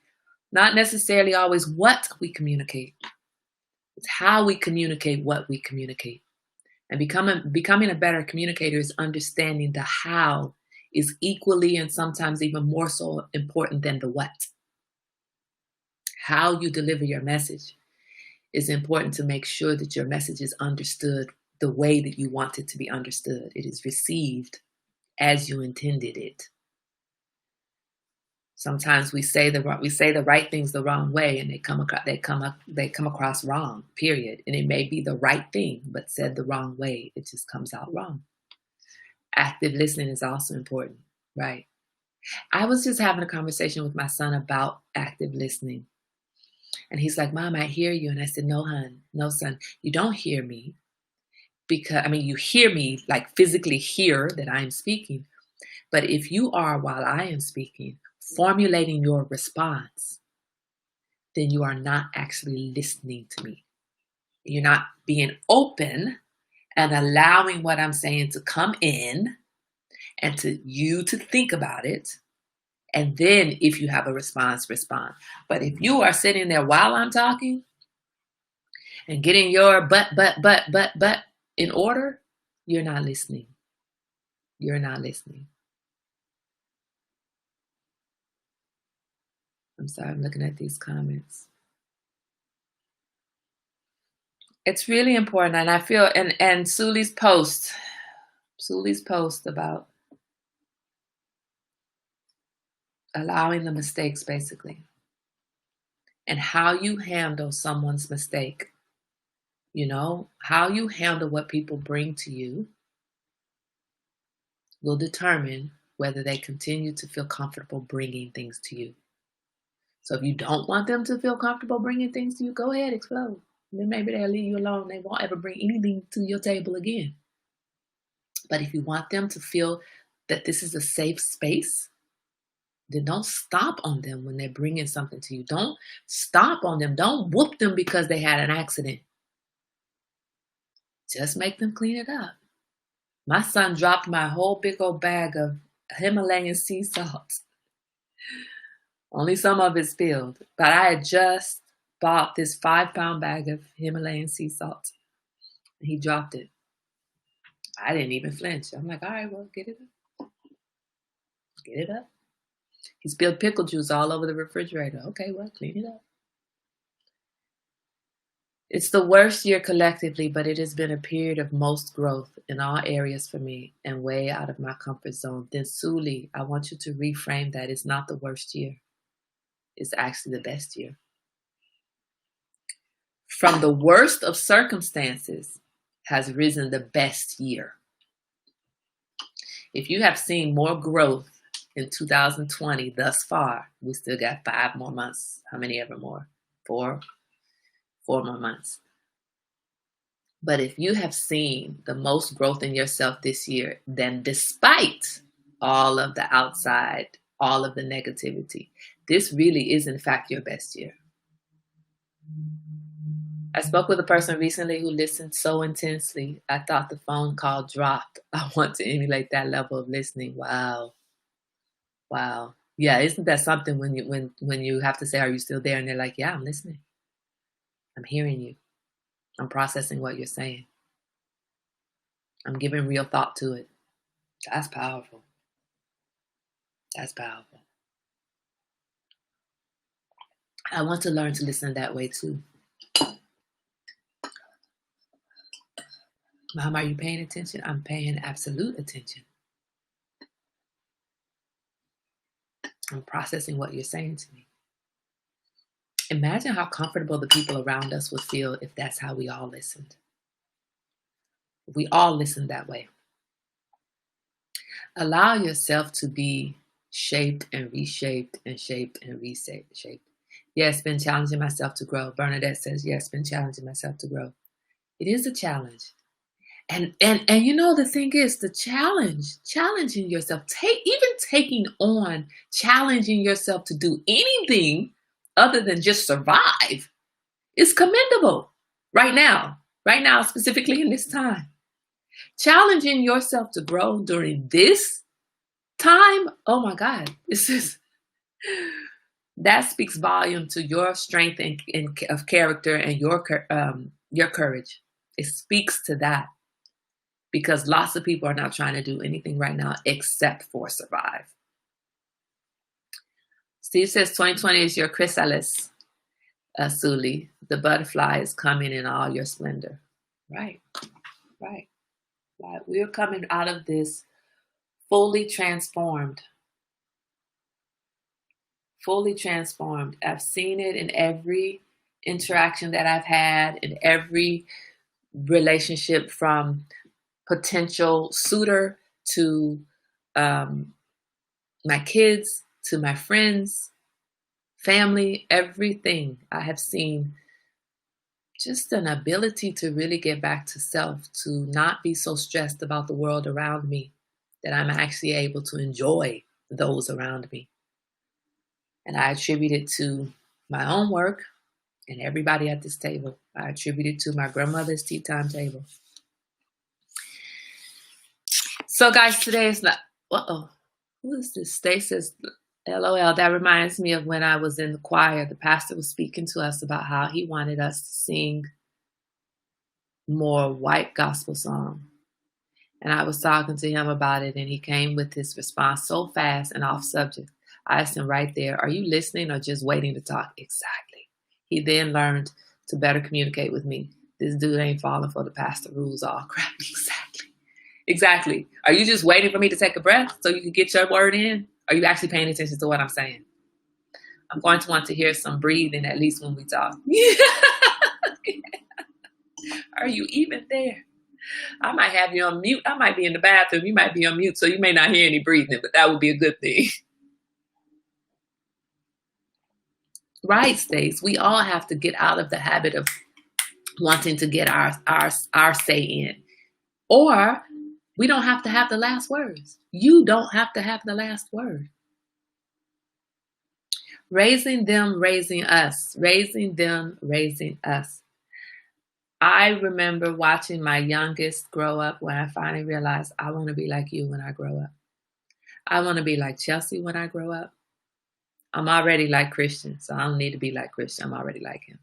Not necessarily always what we communicate. It's how we communicate what we communicate. And becoming a better communicator is understanding the how is equally and sometimes even more so important than the what. How you deliver your message is important to make sure that your message is understood the way that you want it to be understood. It is received as you intended it. Sometimes we say the right things the wrong way, and they come across wrong. Period. And it may be the right thing, but said the wrong way, it just comes out wrong. Active listening is also important, right? I was just having a conversation with my son about active listening, and he's like, "Mom, I hear you," and I said, "No, son, you don't hear me, because you hear me, like physically hear that I am speaking, but if you are, while I am speaking, formulating your response, then you are not actually listening to me. You're not being open and allowing what I'm saying to come in and to you to think about it. And then if you have a response, respond. But if you are sitting there while I'm talking and getting your but in order, you're not listening. You're not listening. I'm sorry, I'm looking at these comments. It's really important, and I feel and Suli's post about allowing the mistakes, basically, and how you handle someone's mistake. You know, how you handle what people bring to you will determine whether they continue to feel comfortable bringing things to you. So if you don't want them to feel comfortable bringing things to you, go ahead, explode. Then maybe they'll leave you alone. They won't ever bring anything to your table again. But if you want them to feel that this is a safe space, then don't stop on them when they're bringing something to you. Don't stop on them. Don't whoop them because they had an accident. Just make them clean it up. My son dropped my whole big old bag of Himalayan sea salt. Only some of it spilled. But I had just bought this 5-pound bag of Himalayan sea salt. He dropped it. I didn't even flinch. I'm like, all right, well, get it up. Get it up. He spilled pickle juice all over the refrigerator. Okay, well, clean it up. It's the worst year collectively, but it has been a period of most growth in all areas for me and way out of my comfort zone. Then Suli, I want you to reframe that. It's not the worst year. It's actually the best year. From the worst of circumstances has risen the best year. If you have seen more growth in 2020 thus far, we still got 5 more months. How many ever more? 4 more months. But if you have seen the most growth in yourself this year, then despite all of the outside, all of the negativity, this really is in fact your best year. I spoke with a person recently who listened so intensely, I thought the phone call dropped. I want to emulate that level of listening. Wow. Yeah, isn't that something when you have to say, are you still there? And they're like, yeah, I'm listening. I'm hearing you. I'm processing what you're saying. I'm giving real thought to it. That's powerful. That's powerful. I want to learn to listen that way too. Mom, are you paying attention? I'm paying absolute attention. I'm processing what you're saying to me. Imagine how comfortable the people around us would feel if that's how we all listened. If we all listened that way. Allow yourself to be shaped and reshaped and shaped and reshaped. Yes, been challenging myself to grow. Bernadette says, yes, been challenging myself to grow. It is a challenge. And you know, the thing is, the challenging yourself, taking on challenging yourself to do anything other than just survive is commendable right now, specifically in this time. Challenging yourself to grow during this time, oh my God, that speaks volume to your strength and of character and your courage. It speaks to that. Because lots of people are not trying to do anything right now except for survive. Steve says 2020 is your chrysalis, Suli. The butterfly is coming in all your splendor. Right. We're coming out of this fully transformed. I've seen it in every interaction that I've had, in every relationship, from potential suitor to my kids, to my friends, family, everything. I have seen just an ability to really get back to self, to not be so stressed about the world around me, that I'm actually able to enjoy those around me. And I attribute it to my own work and everybody at this table. I attribute it to my grandmother's tea time table. So guys, today is not, who is this? Stace says, LOL, that reminds me of when I was in the choir. The pastor was speaking to us about how he wanted us to sing more white gospel song. And I was talking to him about it, and he came with his response so fast and off subject. I asked him right there, are you listening or just waiting to talk? Exactly. He then learned to better communicate with me. This dude ain't falling for the pastor rules all crap. Exactly. Exactly. Are you just waiting for me to take a breath so you can get your word in? Are you actually paying attention to what I'm saying? I'm going to want to hear some breathing at least when we talk. Are you even there? I might have you on mute. I might be in the bathroom. You might be on mute, so you may not hear any breathing, but that would be a good thing. Right, Stace. We all have to get out of the habit of wanting to get our say in. Or we don't have to have the last words. You don't have to have the last word. Raising them, raising us. Raising them, raising us. I remember watching my youngest grow up when I finally realized I want to be like you when I grow up. I want to be like Chelsea when I grow up. I'm already like Christian, so I don't need to be like Christian. I'm already like him.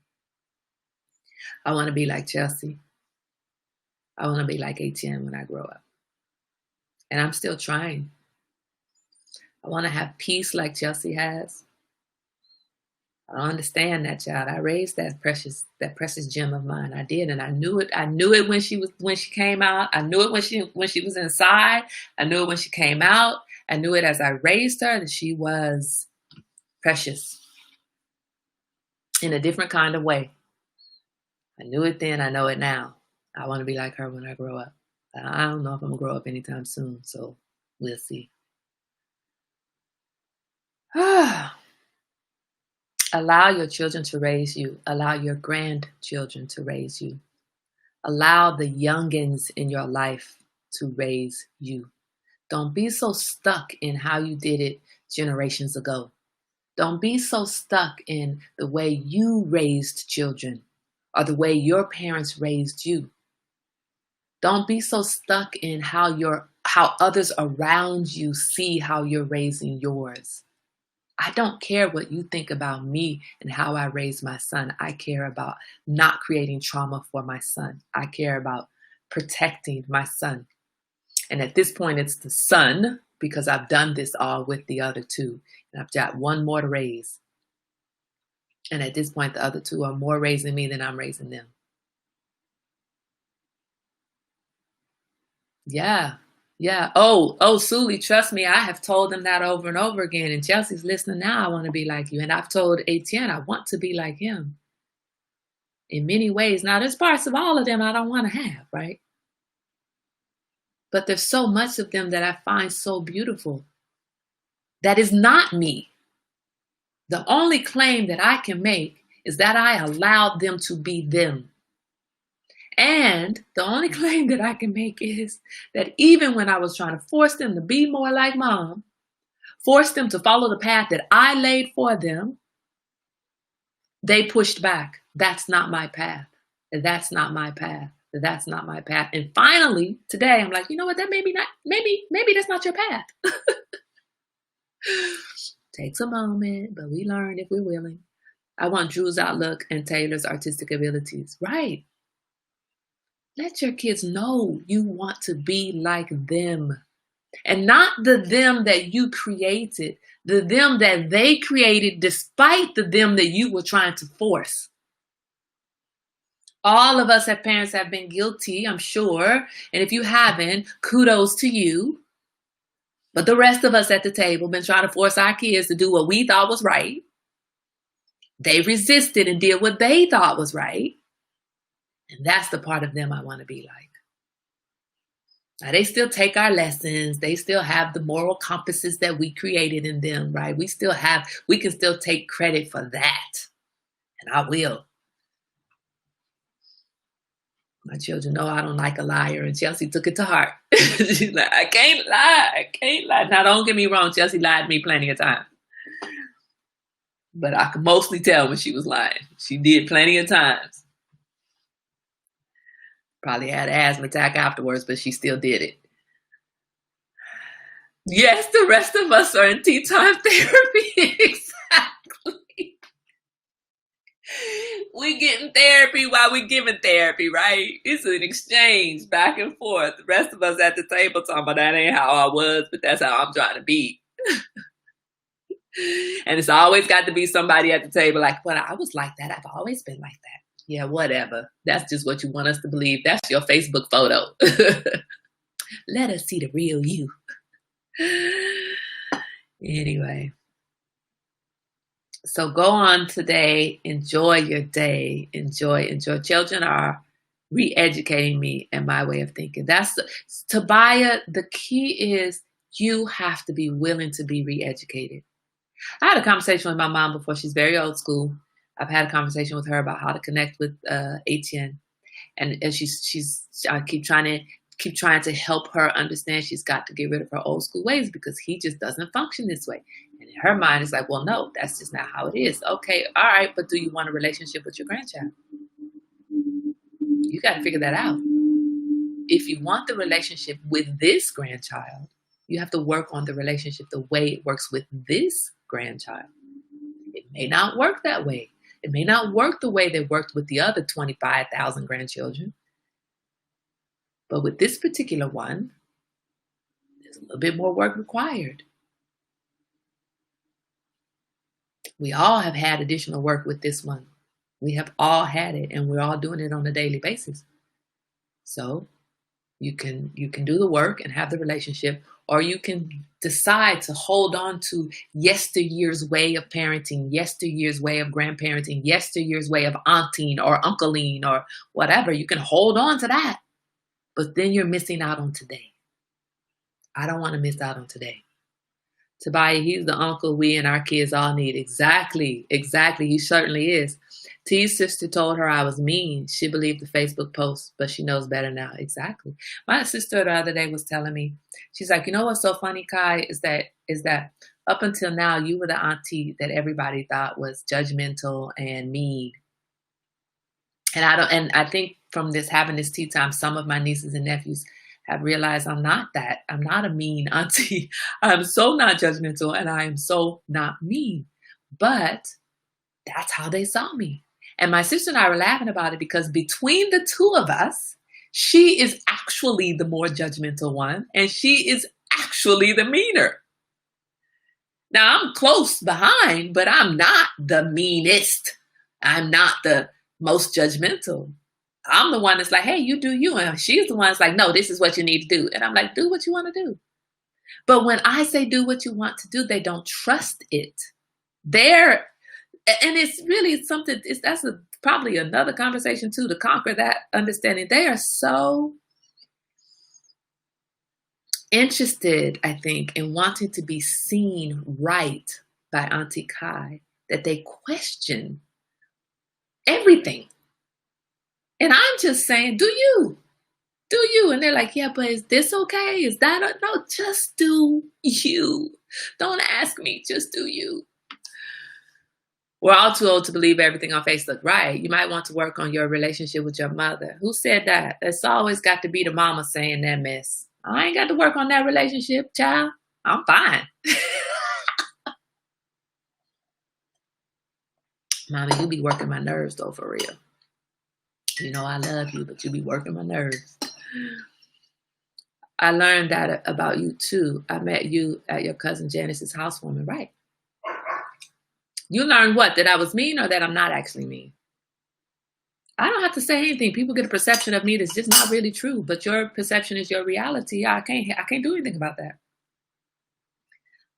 I want to be like Chelsea. I want to be like Etienne when I grow up. And I'm still trying. I want to have peace like Chelsea has. I don't understand that child. I raised that precious gem of mine. I did, and I knew it. I knew it when she came out. I knew it when she was inside. I knew it when she came out. I knew it as I raised her that she was precious in a different kind of way. I knew it then. I know it now. I want to be like her when I grow up. I don't know if I'm gonna grow up anytime soon, so we'll see. Allow your children to raise you. Allow your grandchildren to raise you. Allow the youngins in your life to raise you. Don't be so stuck in how you did it generations ago. Don't be so stuck in the way you raised children or the way your parents raised you. Don't be so stuck in how others around you see how you're raising yours. I don't care what you think about me and how I raise my son. I care about not creating trauma for my son. I care about protecting my son. And at this point, it's the son, because I've done this all with the other two. And I've got one more to raise. And at this point, the other two are more raising me than I'm raising them. Yeah. Yeah. Oh, Sully, trust me, I have told them that over and over again. And Chelsea's listening now. I want to be like you. And I've told Etienne, I want to be like him. In many ways. Now, there's parts of all of them I don't want to have, right? But there's so much of them that I find so beautiful. That is not me. The only claim that I can make is that I allowed them to be them. And the only claim that I can make is that even when I was trying to force them to be more like mom, force them to follow the path that I laid for them, they pushed back. That's not my path. That's not my path. That's not my path. And finally, today, I'm like, you know what? That maybe that's not your path. Takes a moment, but we learn if we're willing. I want Drew's outlook and Taylor's artistic abilities. Right. Let your kids know you want to be like them. And not the them that you created, the them that they created despite the them that you were trying to force. All of us as parents have been guilty, I'm sure. And if you haven't, kudos to you. But the rest of us at the table been trying to force our kids to do what we thought was right. They resisted and did what they thought was right. And that's the part of them I want to be like. Now, they still take our lessons. They still have the moral compasses that we created in them, right? We can still take credit for that. And I will. My children know I don't like a liar, and Chelsea took it to heart. She's like, I can't lie. Now, don't get me wrong. Chelsea lied to me plenty of times. But I could mostly tell when she was lying. She did plenty of times. Probably had an asthma attack afterwards, but she still did it. Yes, the rest of us are in tea time therapy. Exactly. We getting therapy while we giving therapy, right? It's an exchange back and forth. The rest of us at the table talking about that ain't how I was, but that's how I'm trying to be. And it's always got to be somebody at the table like, well, I was like that. I've always been like that. Yeah, whatever. That's just what you want us to believe. That's your Facebook photo. Let us see the real you. Anyway. So go on today. Enjoy your day. Enjoy. Children are re-educating me and my way of thinking. That's Tobiah. The key is you have to be willing to be re-educated. I had a conversation with my mom before. She's very old school. I've had a conversation with her about how to connect with Etienne, and I keep trying to help her understand she's got to get rid of her old school ways because he just doesn't function this way. And in her mind, it's like, well, no, that's just not how it is. Okay, all right, but do you want a relationship with your grandchild? You got to figure that out. If you want the relationship with this grandchild, you have to work on the relationship the way it works with this grandchild. It may not work that way. It may not work the way they worked with the other 25,000 grandchildren. But with this particular one, there's a little bit more work required. We all have had additional work with this one. We have all had it, and we're all doing it on a daily basis. So you can do the work and have the relationship, or you can decide to hold on to yesteryear's way of parenting, yesteryear's way of grandparenting, yesteryear's way of aunting or uncling or whatever. You can hold on to that, but then you're missing out on today. I don't want to miss out on today. Tobiah, he's the uncle we and our kids all need. Exactly. He certainly is. T's sister told her I was mean. She believed the Facebook post, but she knows better now. Exactly. My sister the other day was telling me, she's like, you know what's so funny, Kai, is that up until now, you were the auntie that everybody thought was judgmental and mean. And I think from having this tea time, some of my nieces and nephews have realized I'm not that. I'm not a mean auntie. I'm so not judgmental and I am so not mean. But that's how they saw me. And my sister and I were laughing about it because between the two of us, she is actually the more judgmental one and she is actually the meaner. Now I'm close behind, but I'm not the meanest. I'm not the most judgmental. I'm the one that's like, hey, you do you. And she's the one that's like, no, this is what you need to do. And I'm like, do what you want to do. But when I say do what you want to do, they don't trust it. And it's really something, that's probably another conversation too, to conquer that understanding. They are so interested, I think, in wanting to be seen right by Auntie Kai that they question everything. And I'm just saying, do you? And they're like, yeah, but is this okay? Is that no, just do you. Don't ask me, just do you. We're all too old to believe everything on Facebook, right? You might want to work on your relationship with your mother. Who said that? It's always got to be the mama saying that mess. I ain't got to work on that relationship, child. I'm fine. Mommy, you be working my nerves though, for real. You know I love you, but you be working my nerves. I learned that about you too. I met you at your cousin Janice's housewarming, right? You learned what? That I was mean or that I'm not actually mean? I don't have to say anything. People get a perception of me that's just not really true, but your perception is your reality. I can't do anything about that.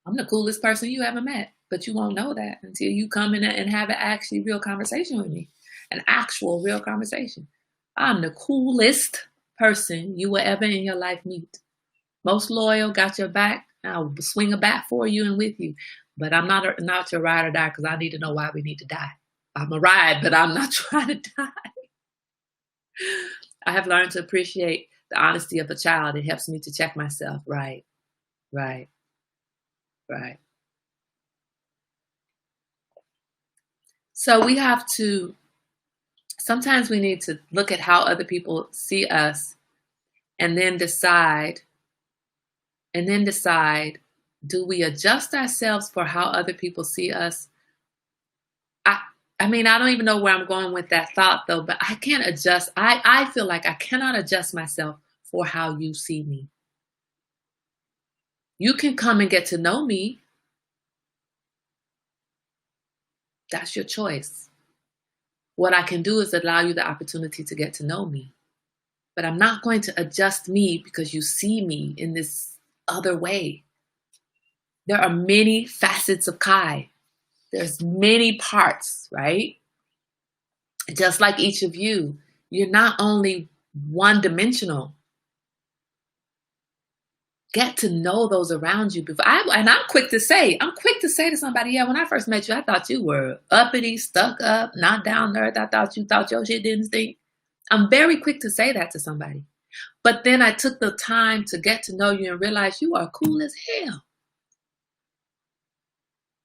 I'm the coolest person you ever met, but you won't know that until you come in and have an actually real conversation with me. An actual real conversation. I'm the coolest person you will ever in your life meet. Most loyal, got your back. I'll swing a bat for you and with you. But I'm not your ride or die because I need to know why we need to die. I'm a ride, but I'm not trying to die. I have learned to appreciate the honesty of a child. It helps me to check myself. Right. So sometimes we need to look at how other people see us and then decide, do we adjust ourselves for how other people see us? I mean, I don't even know where I'm going with that thought though, but I can't adjust. I feel like I cannot adjust myself for how you see me. You can come and get to know me. That's your choice. What I can do is allow you the opportunity to get to know me. But I'm not going to adjust me because you see me in this other way. There are many facets of Kai. There's many parts, right? Just like each of you, you're not only one dimensional. Get to know those around you before and I'm quick to say to somebody, yeah, when I first met you, I thought you were uppity, stuck up, not down to earth. I thought you thought your shit didn't stink. I'm very quick to say that to somebody. But then I took the time to get to know you and realize you are cool as hell.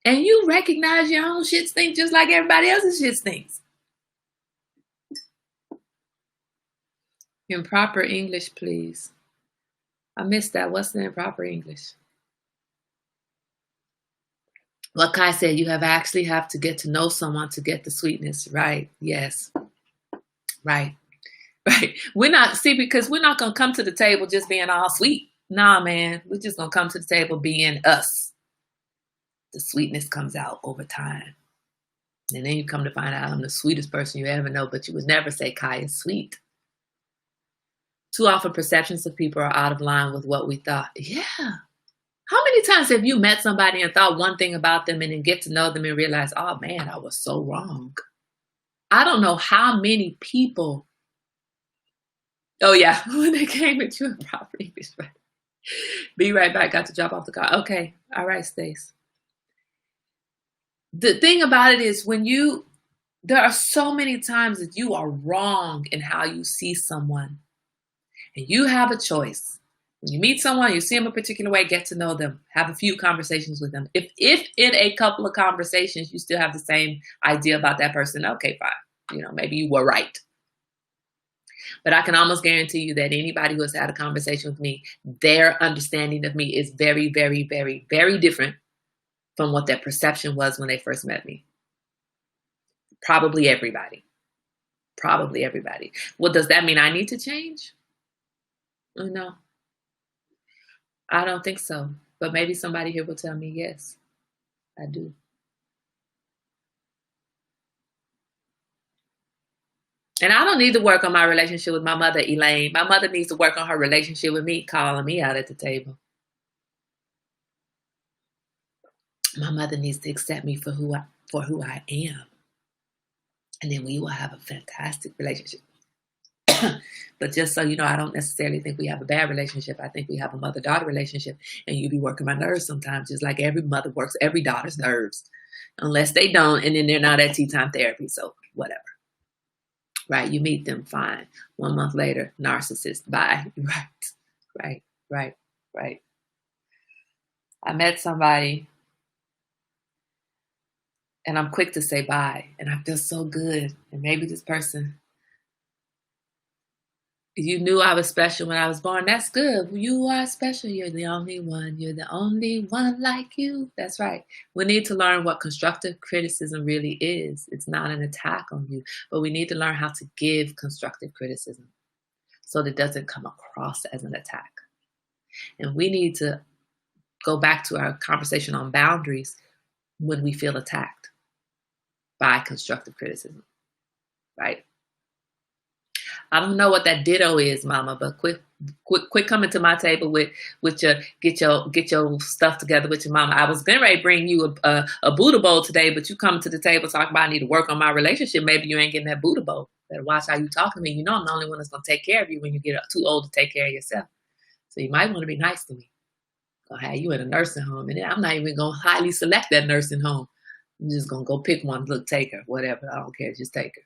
And you recognize your own shit stink just like everybody else's shit stinks. Improper English, please. I missed that. What's the improper English? What Kai said, you have to get to know someone to get the sweetness. Right. Yes. Right. Right. Because we're not going to come to the table just being all sweet. Nah, man. We're just going to come to the table being us. The sweetness comes out over time. And then you come to find out I'm the sweetest person you ever know, but you would never say Kai is sweet. Too often perceptions of people are out of line with what we thought. Yeah. How many times have you met somebody and thought one thing about them and then get to know them and realize, oh man, I was so wrong. I don't know how many people. Oh yeah, when they came at you in proper English. Right? Be right back. Got to drop off the car. Okay. All right, Stace. The thing about it is there are so many times that you are wrong in how you see someone. And you have a choice. When you meet someone, you see them a particular way, get to know them, have a few conversations with them. If in a couple of conversations you still have the same idea about that person, okay, fine. Maybe you were right. But I can almost guarantee you that anybody who has had a conversation with me, their understanding of me is very, very, very, very different from what their perception was when they first met me. Probably everybody. Well, does that mean I need to change? No. I don't think so. But maybe somebody here will tell me, yes, I do. And I don't need to work on my relationship with my mother, Elaine. My mother needs to work on her relationship with me, calling me out at the table. My mother needs to accept me for who I am. And then we will have a fantastic relationship. But just so you know, I don't necessarily think we have a bad relationship. I think we have a mother-daughter relationship. And you be working my nerves sometimes, just like every mother works every daughter's nerves. Unless they don't, and then they're not at tea time therapy. So whatever. Right? You meet them, fine. 1 month later, narcissist, bye. Right. I met somebody and I'm quick to say bye. And I feel so good. And maybe this person, you knew I was special when I was born. That's good. You are special. You're the only one. You're the only one like you. That's right. We need to learn what constructive criticism really is. It's not an attack on you, but we need to learn how to give constructive criticism so that it doesn't come across as an attack. And we need to go back to our conversation on boundaries when we feel attacked by constructive criticism, right? I don't know what that ditto is, Mama, but quit coming to my table with your get your stuff together with your mama. I was getting ready to bring you a Buddha bowl today, but you come to the table talking about I need to work on my relationship. Maybe you ain't getting that Buddha bowl. Better watch how you talk to me. You know I'm the only one that's gonna take care of you when you get too old to take care of yourself. So you might want to be nice to me. I'm gonna have you in a nursing home, and I'm not even gonna highly select that nursing home. I'm just gonna go pick one. Look, take her, whatever. I don't care. Just take her.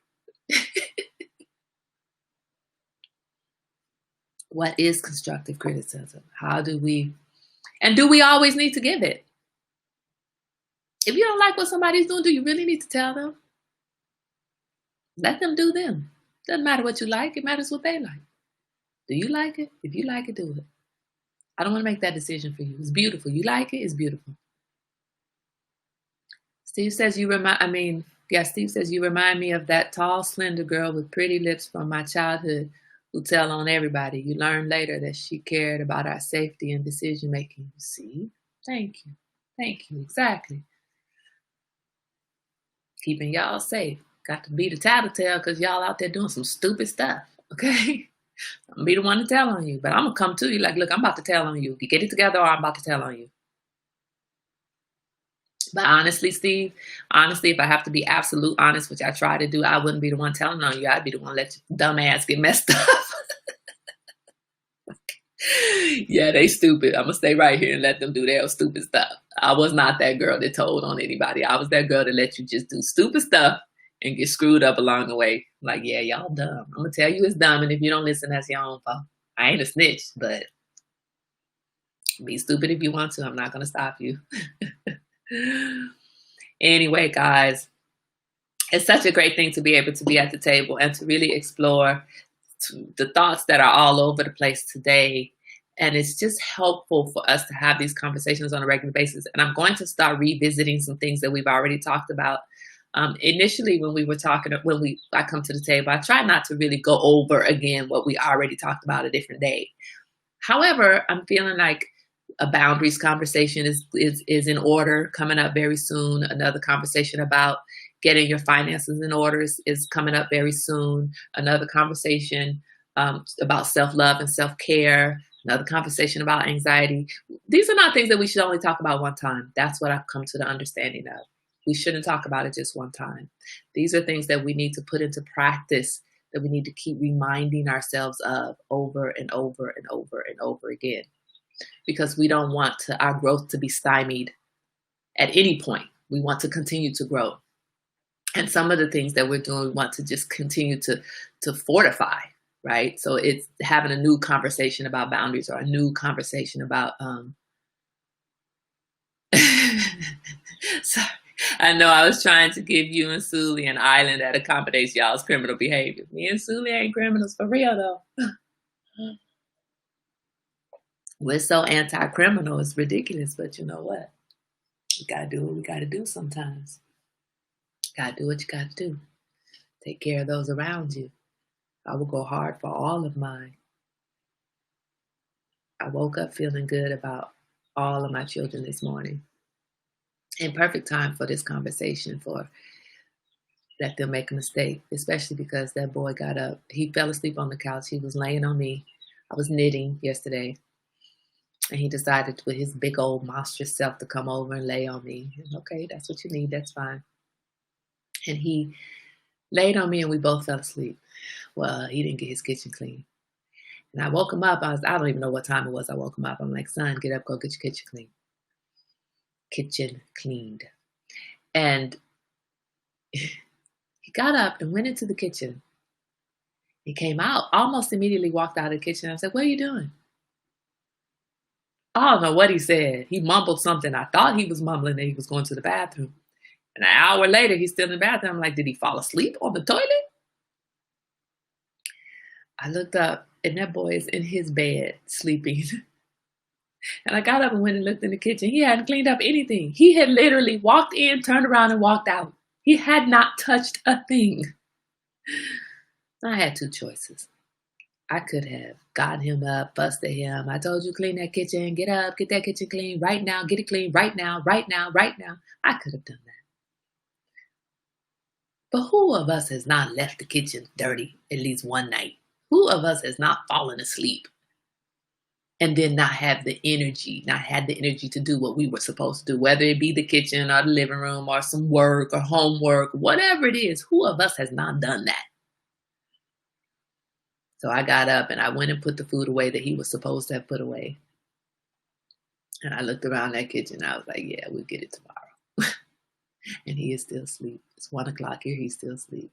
What is constructive criticism? Do we always need to give it? If you don't like what somebody's doing, do you really need to tell them? Let them do them. Doesn't matter what you like. It matters what they like. Do you like it? If you like it, do it. I don't want to make that decision for you. It's beautiful. You like it? It's beautiful. Steve says Yeah, Steve says, you remind me of that tall, slender girl with pretty lips from my childhood who tell on everybody. You learn later that she cared about our safety and decision making. See? Thank you. Thank you. Exactly. Keeping y'all safe. Got to be the tattletale because y'all out there doing some stupid stuff. Okay? I'm gonna be the one to tell on you. But I'm gonna come to you like, look, I'm about to tell on you. You get it together or I'm about to tell on you. But honestly, Steve, honestly, if I have to be absolute honest, which I try to do, I wouldn't be the one telling on you. I'd be the one let your dumb ass get messed up. Yeah, they stupid. I'm gonna stay right here and let them do their stupid stuff. I was not that girl that told on anybody. I was that girl that let you just do stupid stuff and get screwed up along the way. Like, yeah, y'all dumb. I'm gonna tell you it's dumb, and if you don't listen, that's your own fault. I ain't a snitch, but be stupid if you want to. I'm not gonna stop you. Anyway, guys, it's such a great thing to be able to be at the table and to really explore the thoughts that are all over the place today. And it's just helpful for us to have these conversations on a regular basis. And I'm going to start revisiting some things that we've already talked about. Initially, when we were talking, I come to the table, I try not to really go over again what we already talked about a different day. However, I'm feeling like a boundaries conversation is in order, coming up very soon. Another conversation about getting your finances in order is coming up very soon. Another conversation about self-love and self-care. Another conversation about anxiety. These are not things that we should only talk about one time. That's what I've come to the understanding of. We shouldn't talk about it just one time. These are things that we need to put into practice, that we need to keep reminding ourselves of over and over and over and over again. Because we don't want our growth to be stymied at any point. We want to continue to grow. And some of the things that we're doing, we want to just continue to fortify, right? So it's having a new conversation about boundaries, or a new conversation about, sorry. I know I was trying to give you and Sully an island that accommodates y'all's criminal behavior. Me and Sully ain't criminals for real though. We're so anti-criminal, it's ridiculous, but you know what? We gotta do what we gotta do sometimes. Gotta do what you gotta do. Take care of those around you. I will go hard for all of mine. I woke up feeling good about all of my children this morning. In perfect time for this conversation, for let them make a mistake, especially because that boy got up. He fell asleep on the couch. He was laying on me. I was knitting yesterday. And he decided with his big old monstrous self to come over and lay on me. Okay, that's what you need. That's fine. And he laid on me and we both fell asleep. Well, he didn't get his kitchen clean. And I woke him up. I don't even know what time it was. I woke him up. I'm like, son, get up, go get your kitchen clean. Kitchen cleaned. And he got up and went into the kitchen. He came out, almost immediately walked out of the kitchen. I said, what are you doing? I don't know what he said. He mumbled something. I thought he was mumbling that he was going to the bathroom. And an hour later, he's still in the bathroom. I'm like, did he fall asleep on the toilet? I looked up, and that boy is in his bed, sleeping. And I got up and went and looked in the kitchen. He hadn't cleaned up anything. He had literally walked in, turned around, and walked out. He had not touched a thing. I had two choices. I could have gotten him up, busted him. I told you, clean that kitchen, get up, get that kitchen clean right now, get it clean right now, right now, right now. I could have done that. But who of us has not left the kitchen dirty at least one night? Who of us has not fallen asleep and then not had the energy to do what we were supposed to do, whether it be the kitchen or the living room or some work or homework, whatever it is, who of us has not done that? So I got up and I went and put the food away that he was supposed to have put away. And I looked around that kitchen. I was like, yeah, we'll get it tomorrow. And he is still asleep. It's 1 o'clock here. He's still asleep.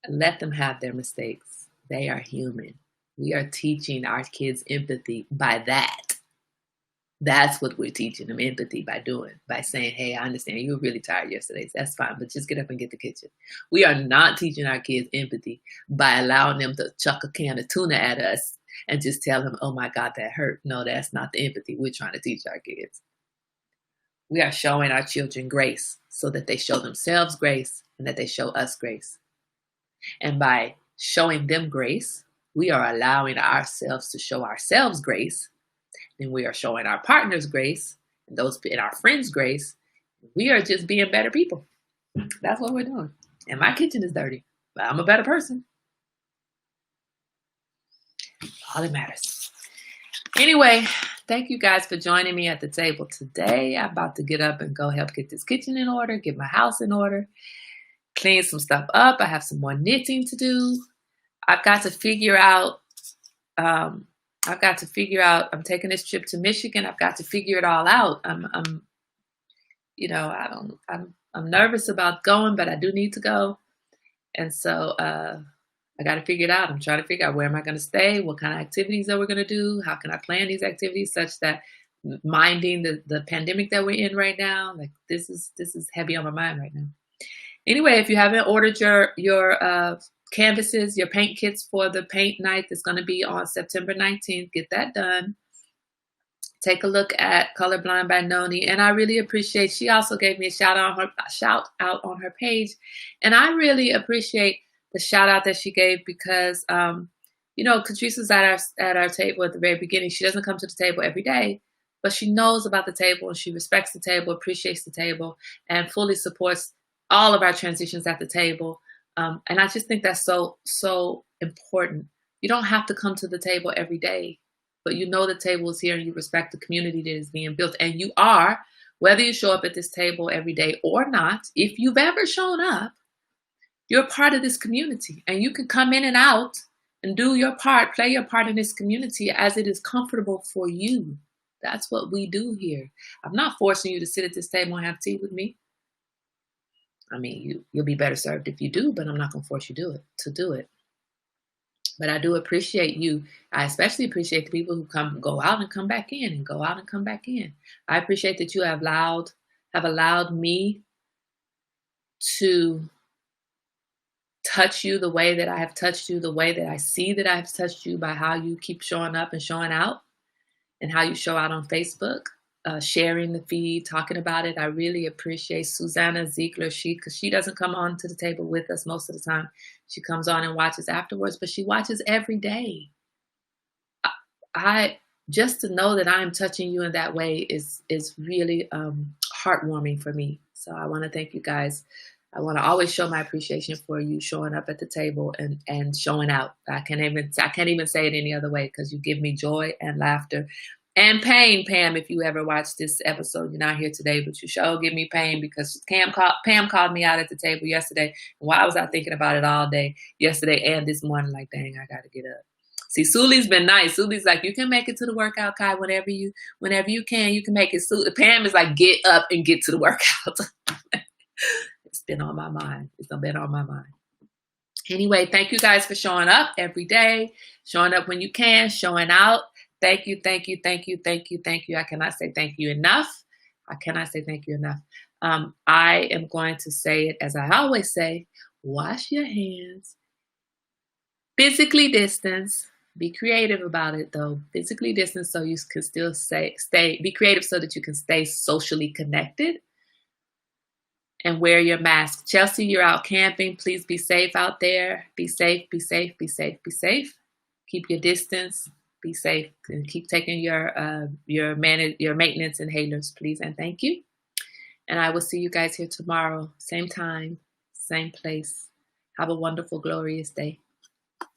Let them have their mistakes. They are human. We are teaching our kids empathy by that. That's what we're teaching them, empathy, by saying, hey, I understand you were really tired yesterday. So that's fine, but just get up and get the kitchen. We are not teaching our kids empathy by allowing them to chuck a can of tuna at us and just tell them, oh my God, that hurt. No, that's not the empathy we're trying to teach our kids. We are showing our children grace so that they show themselves grace and that they show us grace. And by showing them grace, we are allowing ourselves to show ourselves grace. And we are showing our partners grace and those in our friends grace. We are just being better people. That's what we're doing. And my kitchen is dirty, but I'm a better person. All that matters. Anyway, thank you guys for joining me at the table today. I'm about to get up and go help get this kitchen in order, get my house in order, clean some stuff up. I have some more knitting to do. I've got to figure out, I'm taking this trip to Michigan. I've got to figure it all out. I'm nervous about going, but I do need to go. And so, I got to figure it out. I'm trying to figure out where am I going to stay? What kind of activities that we're going to do? How can I plan these activities such that minding the pandemic that we're in right now, like this is heavy on my mind right now. Anyway, if you haven't ordered your canvases, your paint kits for the paint night that's going to be on September 19th, get that done. Take a look at Colorblind by Noni, and I really appreciate. She also gave me a shout out on her page, and I really appreciate the shout out that she gave because, Catrice was at our table at the very beginning. She doesn't come to the table every day, but she knows about the table and she respects the table, appreciates the table, and fully supports all of our transitions at the table. And I just think that's so important. You don't have to come to the table every day, but you know the table is here and you respect the community that is being built. And you are, whether you show up at this table every day or not, if you've ever shown up, you're part of this community and you can come in and out and do your part, play your part in this community as it is comfortable for you. That's what we do here. I'm not forcing you to sit at this table and have tea with me. I mean, you'll be better served if you do, but I'm not going to force you to do it. But I do appreciate you. I especially appreciate the people who go out and come back in and go out and come back in. I appreciate that you have allowed me to touch you the way that I have touched you, the way that I see that I have touched you by how you keep showing up and showing out and how you show out on Facebook, sharing the feed, talking about it. I really appreciate Susanna Ziegler, because she doesn't come on to the table with us most of the time. She comes on and watches afterwards, but she watches every day. I just to know that I'm touching you in that way is really heartwarming for me. So I want to thank you guys. I want to always show my appreciation for you showing up at the table and showing out. I can't even say it any other way because you give me joy and laughter and pain. Pam, if you ever watch this episode, you're not here today, but you sure give me pain because Pam called me out at the table yesterday. While I was out thinking about it all day yesterday and this morning, like, dang, I got to get up. See, Suli's been nice. Suli's like, you can make it to the workout, Kai, whenever you can. You can make it. Pam is like, get up and get to the workout. It's been on my mind. It's been on my mind. Anyway, thank you guys for showing up every day, showing up when you can, showing out. Thank you, thank you, thank you, thank you, thank you. I cannot say thank you enough. I am going to say it as I always say, wash your hands, physically distance. Be creative about it though. Physically distance so you can still be creative so that you can stay socially connected. And wear your mask. Chelsea, you're out camping. Please be safe out there. Be safe, be safe, be safe, be safe. Keep your distance. Be safe. And keep taking your maintenance inhalers, please. And thank you. And I will see you guys here tomorrow. Same time, same place. Have a wonderful, glorious day.